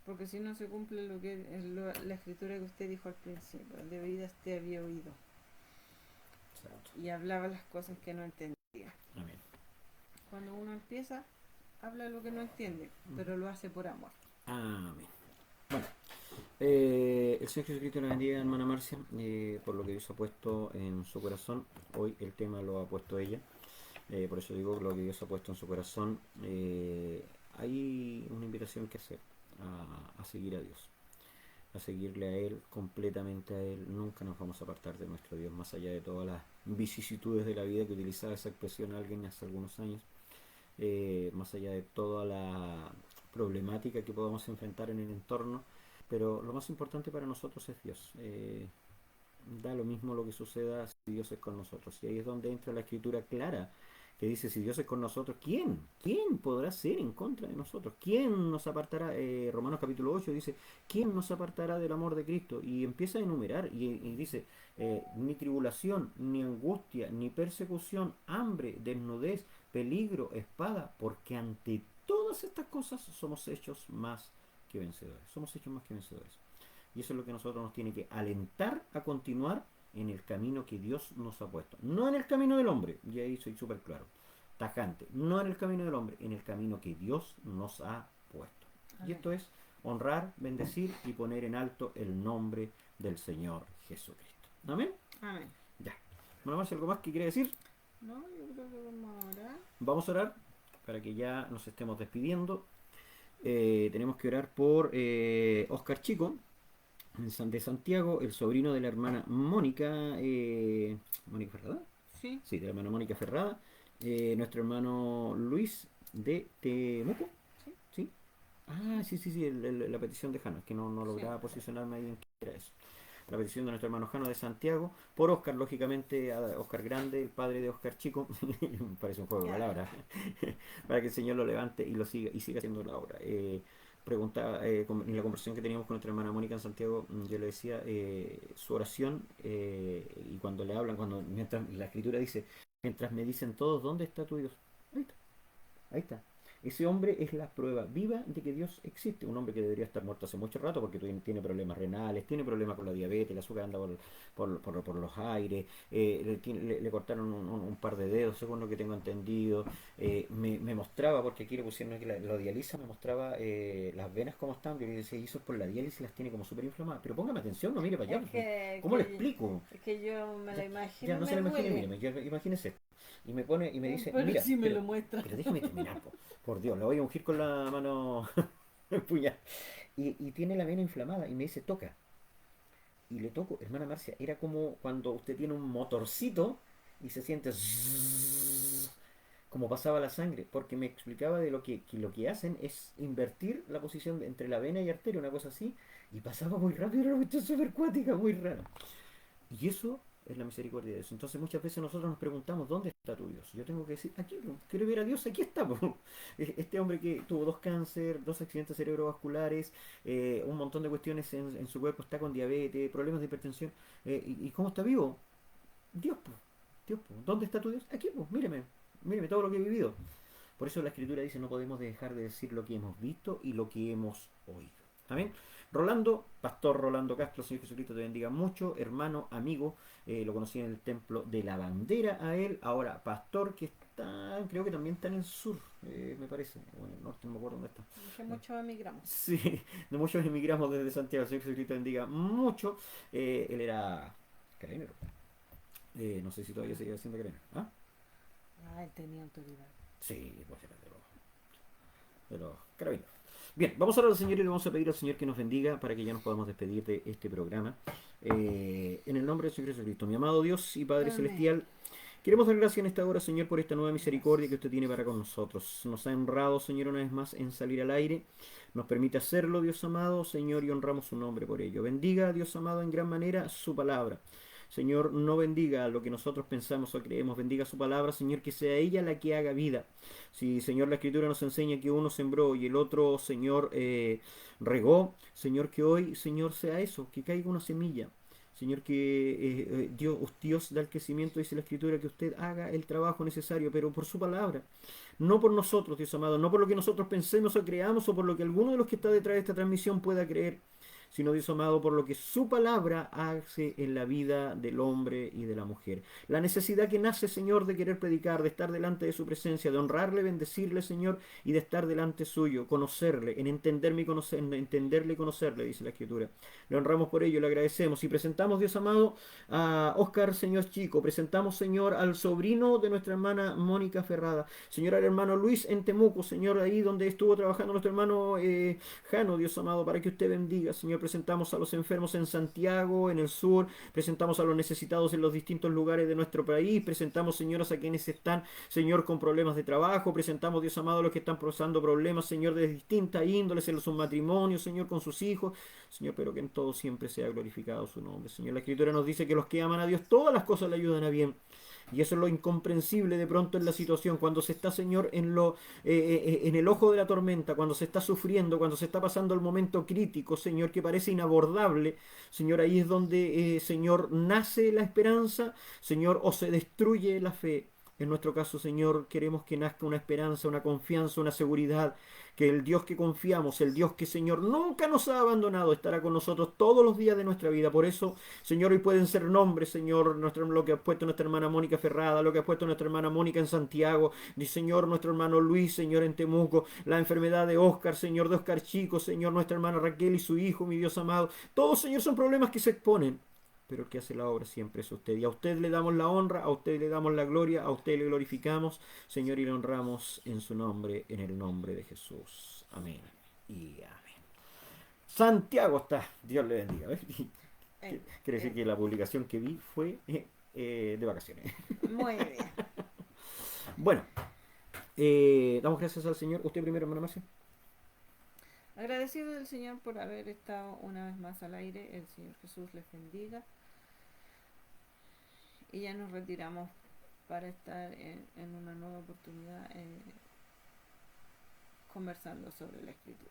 Porque si no se cumple lo que la escritura que usted dijo al principio, el de oídas te había oído. Exacto. Y hablaba las cosas que no entendía. Amén. Cuando uno empieza, habla lo que no entiende, Ujú. pero lo hace por amor. Amén. Bueno, el Señor Jesucristo la bendiga, hermana Marcia, por lo que Dios ha puesto en su corazón. Hoy el tema lo ha puesto ella. Por eso digo lo que Dios ha puesto en su corazón. Hay una invitación que hacer a seguir a Dios, a seguirle a Él, completamente a Él. Nunca nos vamos a apartar de nuestro Dios, más allá de todas las vicisitudes de la vida, que utilizaba esa expresión alguien hace algunos años, más allá de toda la problemática que podamos enfrentar en el entorno. Pero lo más importante para nosotros es Dios. Da lo mismo lo que suceda si Dios es con nosotros. Y ahí es donde entra la escritura clara, que dice, si Dios es con nosotros, ¿quién? ¿Quién podrá ser en contra de nosotros? ¿Quién nos apartará? Romanos capítulo 8 dice, ¿quién nos apartará del amor de Cristo? Y empieza a enumerar y dice, ni tribulación, ni angustia, ni persecución, hambre, desnudez, peligro, espada, porque ante todas estas cosas somos hechos más que vencedores. Somos hechos más que vencedores. Y eso es lo que a nosotros nos tiene que alentar a continuar en el camino que Dios nos ha puesto. No en el camino del hombre, y ahí soy súper claro, tajante. No en el camino del hombre, en el camino que Dios nos ha puesto. Y Amén. esto es honrar, bendecir y poner en alto el nombre del Señor Jesucristo. ¿Amén? Amén. Ya. Bueno, Marcia, ¿algo más que quiere decir? No, yo creo que vamos a orar. Vamos a orar para que ya nos estemos despidiendo. Tenemos que orar por Oscar Chico, de Santiago, el sobrino de la hermana Mónica, Mónica Ferrada, Sí, sí, de la hermana Mónica Ferrada, nuestro hermano Luis de Temuco, sí, ¿sí? Ah, sí, sí, sí, la petición de Jano, que no sí. lograba posicionarme ahí en qué era eso. La petición de nuestro hermano Jano de Santiago, por Oscar, lógicamente, a Oscar Grande, el padre de Oscar Chico, me parece un juego de Ya. palabras, para que el Señor lo levante y lo siga y siga haciendo la obra. Preguntaba, en la conversación que teníamos con nuestra hermana Mónica en Santiago, yo le decía su oración, y cuando le hablan, mientras la escritura dice, mientras me dicen todos, ¿dónde está tu Dios? Ahí está, ahí está. Ese hombre es la prueba viva de que Dios existe. Un hombre que debería estar muerto hace mucho rato porque tiene problemas renales, tiene problemas con la diabetes, el azúcar anda por los aires, le cortaron un par de dedos, según lo que tengo entendido. Me mostraba, porque aquí le pusieron que lo dializa, me mostraba las venas como están. Yo le decía, y eso es por la diálisis, las tiene como súper inflamadas. Pero póngame atención, no mire para allá. Es que, ¿Cómo le que, explico? es que yo me la Ya, imagino ya y no se me lo imagine, duele. míreme, imagínese esto. Y me pone y me dice, Pero mira, sí me lo muestra. pero déjame terminar, por Dios, le voy a ungir con la mano puñal. Y tiene la vena inflamada y me dice, toca. Y le toco, hermana Marcia, era como cuando usted tiene un motorcito y se siente zzzz, como pasaba la sangre, porque me explicaba de que lo que hacen es invertir la posición entre la vena y arteria, una cosa así, y pasaba muy rápido, era una cuestión súper cuática, muy rara. Y eso es la misericordia de Dios. Entonces muchas veces nosotros nos preguntamos, ¿dónde está tu Dios? Yo tengo que decir, aquí, po, quiero ver a Dios, aquí está. Po. Este hombre que tuvo dos cáncer, dos accidentes cerebrovasculares, un montón de cuestiones en su cuerpo, está con diabetes, problemas de hipertensión. ¿Y cómo está vivo? Dios, po. Dios, po. ¿Dónde está tu Dios? Aquí, pues, míreme, míreme todo lo que he vivido. Por eso la Escritura dice, no podemos dejar de decir lo que hemos visto y lo que hemos oído. Amén. Rolando, Pastor Rolando Castro, Señor Jesucristo te bendiga mucho, hermano, amigo, lo conocí en el templo de la bandera a él, ahora pastor que está, creo que también está en el sur, me parece, bueno, el norte no me acuerdo dónde está. Que muchos emigramos. Sí, de muchos emigramos desde Santiago, Señor Jesucristo te bendiga mucho, él era carabinero, no sé si todavía sigue siendo carabinero, ¿ah? Ah, él tenía autoridad. Sí, pues era de los carabineros. Bien, vamos a orar al Señor y le vamos a pedir al Señor que nos bendiga para que ya nos podamos despedir de este programa. En el nombre del Señor Jesucristo, mi amado Dios y Padre Amén. Celestial, queremos dar gracias en esta hora, Señor, por esta nueva misericordia que Gracias. usted tiene para con nosotros. Nos ha honrado, Señor, una vez más en salir al aire. Nos permite hacerlo, Dios amado, Señor, y honramos su nombre por ello. Bendiga, Dios amado, en gran manera su palabra. Señor, no bendiga lo que nosotros pensamos o creemos, bendiga su palabra, Señor, que sea ella la que haga vida. Si, Señor, la Escritura nos enseña que uno sembró y el otro, Señor, regó, Señor, que hoy, Señor, sea eso, que caiga una semilla. Señor, que Dios da el crecimiento, dice la Escritura, que usted haga el trabajo necesario, pero por su palabra, no por nosotros, Dios amado, no por lo que nosotros pensemos o creamos o por lo que alguno de los que está detrás de esta transmisión pueda creer, sino Dios amado, por lo que su palabra hace en la vida del hombre y de la mujer. La necesidad que nace, Señor, de querer predicar, de estar delante de su presencia, de honrarle, bendecirle, Señor, y de estar delante suyo, conocerle, en entenderme y en entenderle y conocerle, dice la Escritura. Le honramos por ello, le agradecemos y presentamos, Dios amado, a Oscar, Señor Chico, presentamos, Señor, al sobrino de nuestra hermana Mónica Ferrada, Señor, al hermano Luis en Temuco, Señor, ahí donde estuvo trabajando nuestro hermano Jano, Dios amado, para que usted bendiga, Señor, presentamos a los enfermos en Santiago, en el sur, presentamos a los necesitados en los distintos lugares de nuestro país, presentamos, señoras, a quienes están, Señor, con problemas de trabajo, presentamos, Dios amado, a los que están pasando problemas, Señor, de distintas índoles en sus matrimonios, Señor, con sus hijos, Señor, pero que en todo siempre sea glorificado su nombre, Señor. La Escritura nos dice que los que aman a Dios, todas las cosas le ayudan a bien. Y eso es lo incomprensible de pronto en la situación, cuando se está, Señor, en el ojo de la tormenta, cuando se está sufriendo, cuando se está pasando el momento crítico, Señor, que parece inabordable. Señor, ahí es donde, Señor, nace la esperanza, Señor, o se destruye la fe. En nuestro caso, Señor, queremos que nazca una esperanza, una confianza, una seguridad, que el Dios que confiamos, el Dios que, Señor, nunca nos ha abandonado, estará con nosotros todos los días de nuestra vida. Por eso, Señor, hoy pueden ser nombres, Señor, lo que ha puesto nuestra hermana Mónica Ferrada, lo que ha puesto nuestra hermana Mónica en Santiago, Señor, nuestro hermano Luis, Señor, en Temuco, la enfermedad de Oscar, Señor, de Oscar Chico, Señor, nuestra hermana Raquel y su hijo, mi Dios amado. Todos, Señor, son problemas que se exponen, pero el que hace la obra siempre es usted. Y a usted le damos la honra, a usted le damos la gloria, a usted le glorificamos, Señor, y le honramos en su nombre, en el nombre de Jesús. Amén. Y amén. Santiago está. Dios le bendiga. ¿Ves? Quiere decir que la publicación que vi fue de vacaciones. Muy bien. Bueno, damos gracias al Señor. Usted primero, hermano Marcia. Agradecido del Señor por haber estado una vez más al aire. El Señor Jesús les bendiga. Y ya nos retiramos para estar en una nueva oportunidad conversando sobre la Escritura.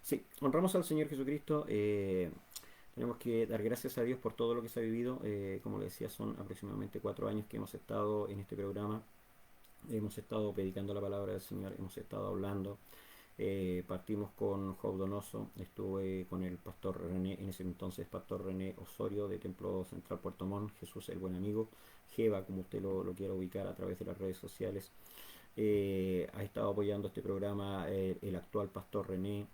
Sí, honramos al Señor Jesucristo. Tenemos que dar gracias a Dios por todo lo que se ha vivido. Como le decía, son aproximadamente 4 años que hemos estado en este programa Hemos estado predicando la palabra del Señor, hemos estado hablando. Partimos con Job Donoso, estuve con el pastor René, en ese entonces pastor René Osorio de Templo Central Puerto Montt, Jesús el Buen Amigo, Jeva, como usted lo quiera ubicar a través de las redes sociales. Ha estado apoyando este programa el actual pastor René.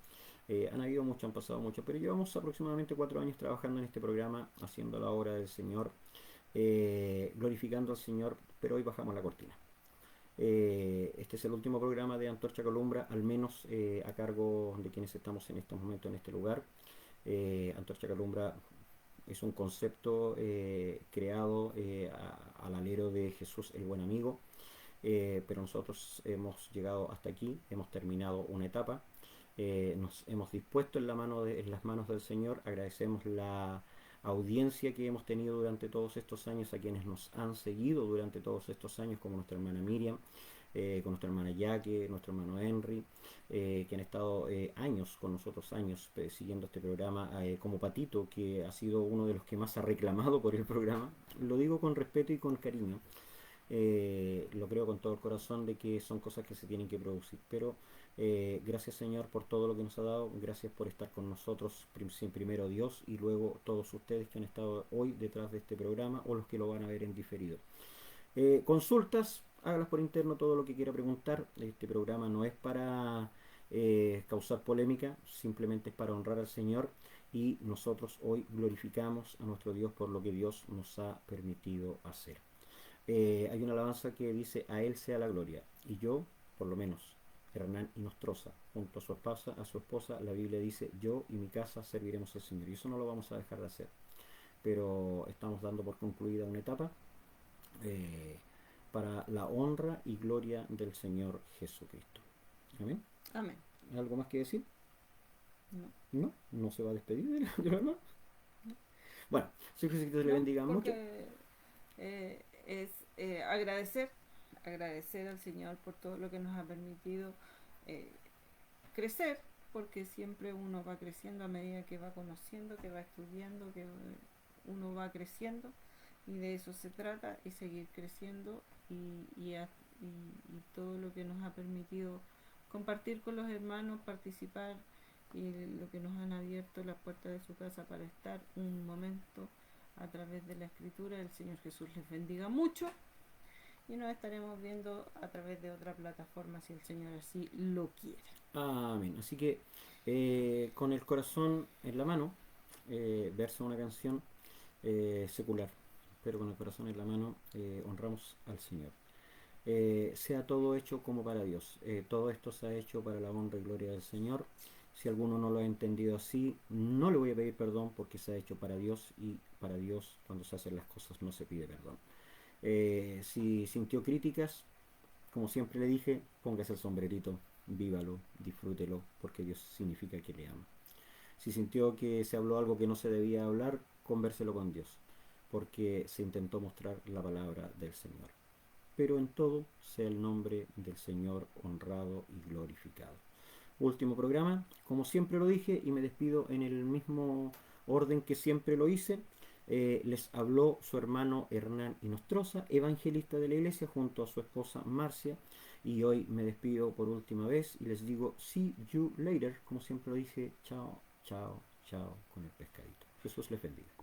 Han habido muchos, han pasado muchos, pero llevamos aproximadamente 4 años trabajando en este programa, haciendo la obra del Señor, glorificando al Señor, pero hoy bajamos la cortina. Este es el último programa de Antorcha Columbra, al menos a cargo de quienes estamos en estos momentos en este lugar. Antorcha Columbra es un concepto creado al alero de Jesús el Buen Amigo, pero nosotros hemos llegado hasta aquí, hemos terminado una etapa, nos hemos dispuesto en las manos del Señor. Agradecemos la audiencia que hemos tenido durante todos estos años, a quienes nos han seguido durante todos estos años, como nuestra hermana Miriam, con nuestra hermana Yaque, nuestro hermano Henry, que han estado años con nosotros, años siguiendo este programa, como Patito, que ha sido uno de los que más ha reclamado por el programa. Lo digo con respeto y con cariño. Lo creo con todo el corazón de que son cosas que se tienen que producir, pero gracias Señor por todo lo que nos ha dado, gracias por estar con nosotros, primero Dios y luego todos ustedes que han estado hoy detrás de este programa o los que lo van a ver en diferido. Consultas, hágalas por interno, todo lo que quiera preguntar. Este programa no es para causar polémica, simplemente es para honrar al Señor, y nosotros hoy glorificamos a nuestro Dios por lo que Dios nos ha permitido hacer. Hay una alabanza que dice: a Él sea la gloria. Y yo, por lo menos, Hernán Inostroza, junto a su esposa, la Biblia dice: yo y mi casa serviremos al Señor. Y eso no lo vamos a dejar de hacer. Pero estamos dando por concluida una etapa eh, para la honra y gloria del Señor Jesucristo. Amén. Amén. ¿Algo más que decir? No. ¿No? ¿No se va a despedir de la hermana? No. Bueno, Señor Jesucristo le bendiga mucho. Es agradecer al Señor por todo lo que nos ha permitido crecer, porque siempre uno va creciendo a medida que va conociendo, que va estudiando, que uno va creciendo, y de eso se trata, y seguir creciendo, y todo lo que nos ha permitido compartir con los hermanos, participar, y lo que nos han abierto las puertas de su casa para estar un momento a través de la escritura. El Señor Jesús les bendiga mucho, y nos estaremos viendo a través de otra plataforma si el Señor así lo quiere. Amén. Así que con el corazón en la mano, versa una canción secular, pero con el corazón en la mano honramos al Señor. Sea todo hecho como para Dios. Todo esto se ha hecho para la honra y gloria del Señor. Si alguno no lo ha entendido así, no le voy a pedir perdón, porque se ha hecho para Dios, y para Dios cuando se hacen las cosas no se pide perdón. Si sintió críticas, como siempre le dije, póngase el sombrerito, vívalo, disfrútelo, porque Dios significa que le ama. Si sintió que se habló algo que no se debía hablar, convérselo con Dios, porque se intentó mostrar la palabra del Señor. Pero en todo sea el nombre del Señor honrado y glorificado. Último programa, como siempre lo dije, y me despido en el mismo orden que siempre lo hice. Les habló su hermano Hernán Inostroza, evangelista de la iglesia, junto a su esposa Marcia, y hoy me despido por última vez y les digo: see you later, como siempre lo dije. Chao, chao, chao, con el pescadito. Jesús les bendiga.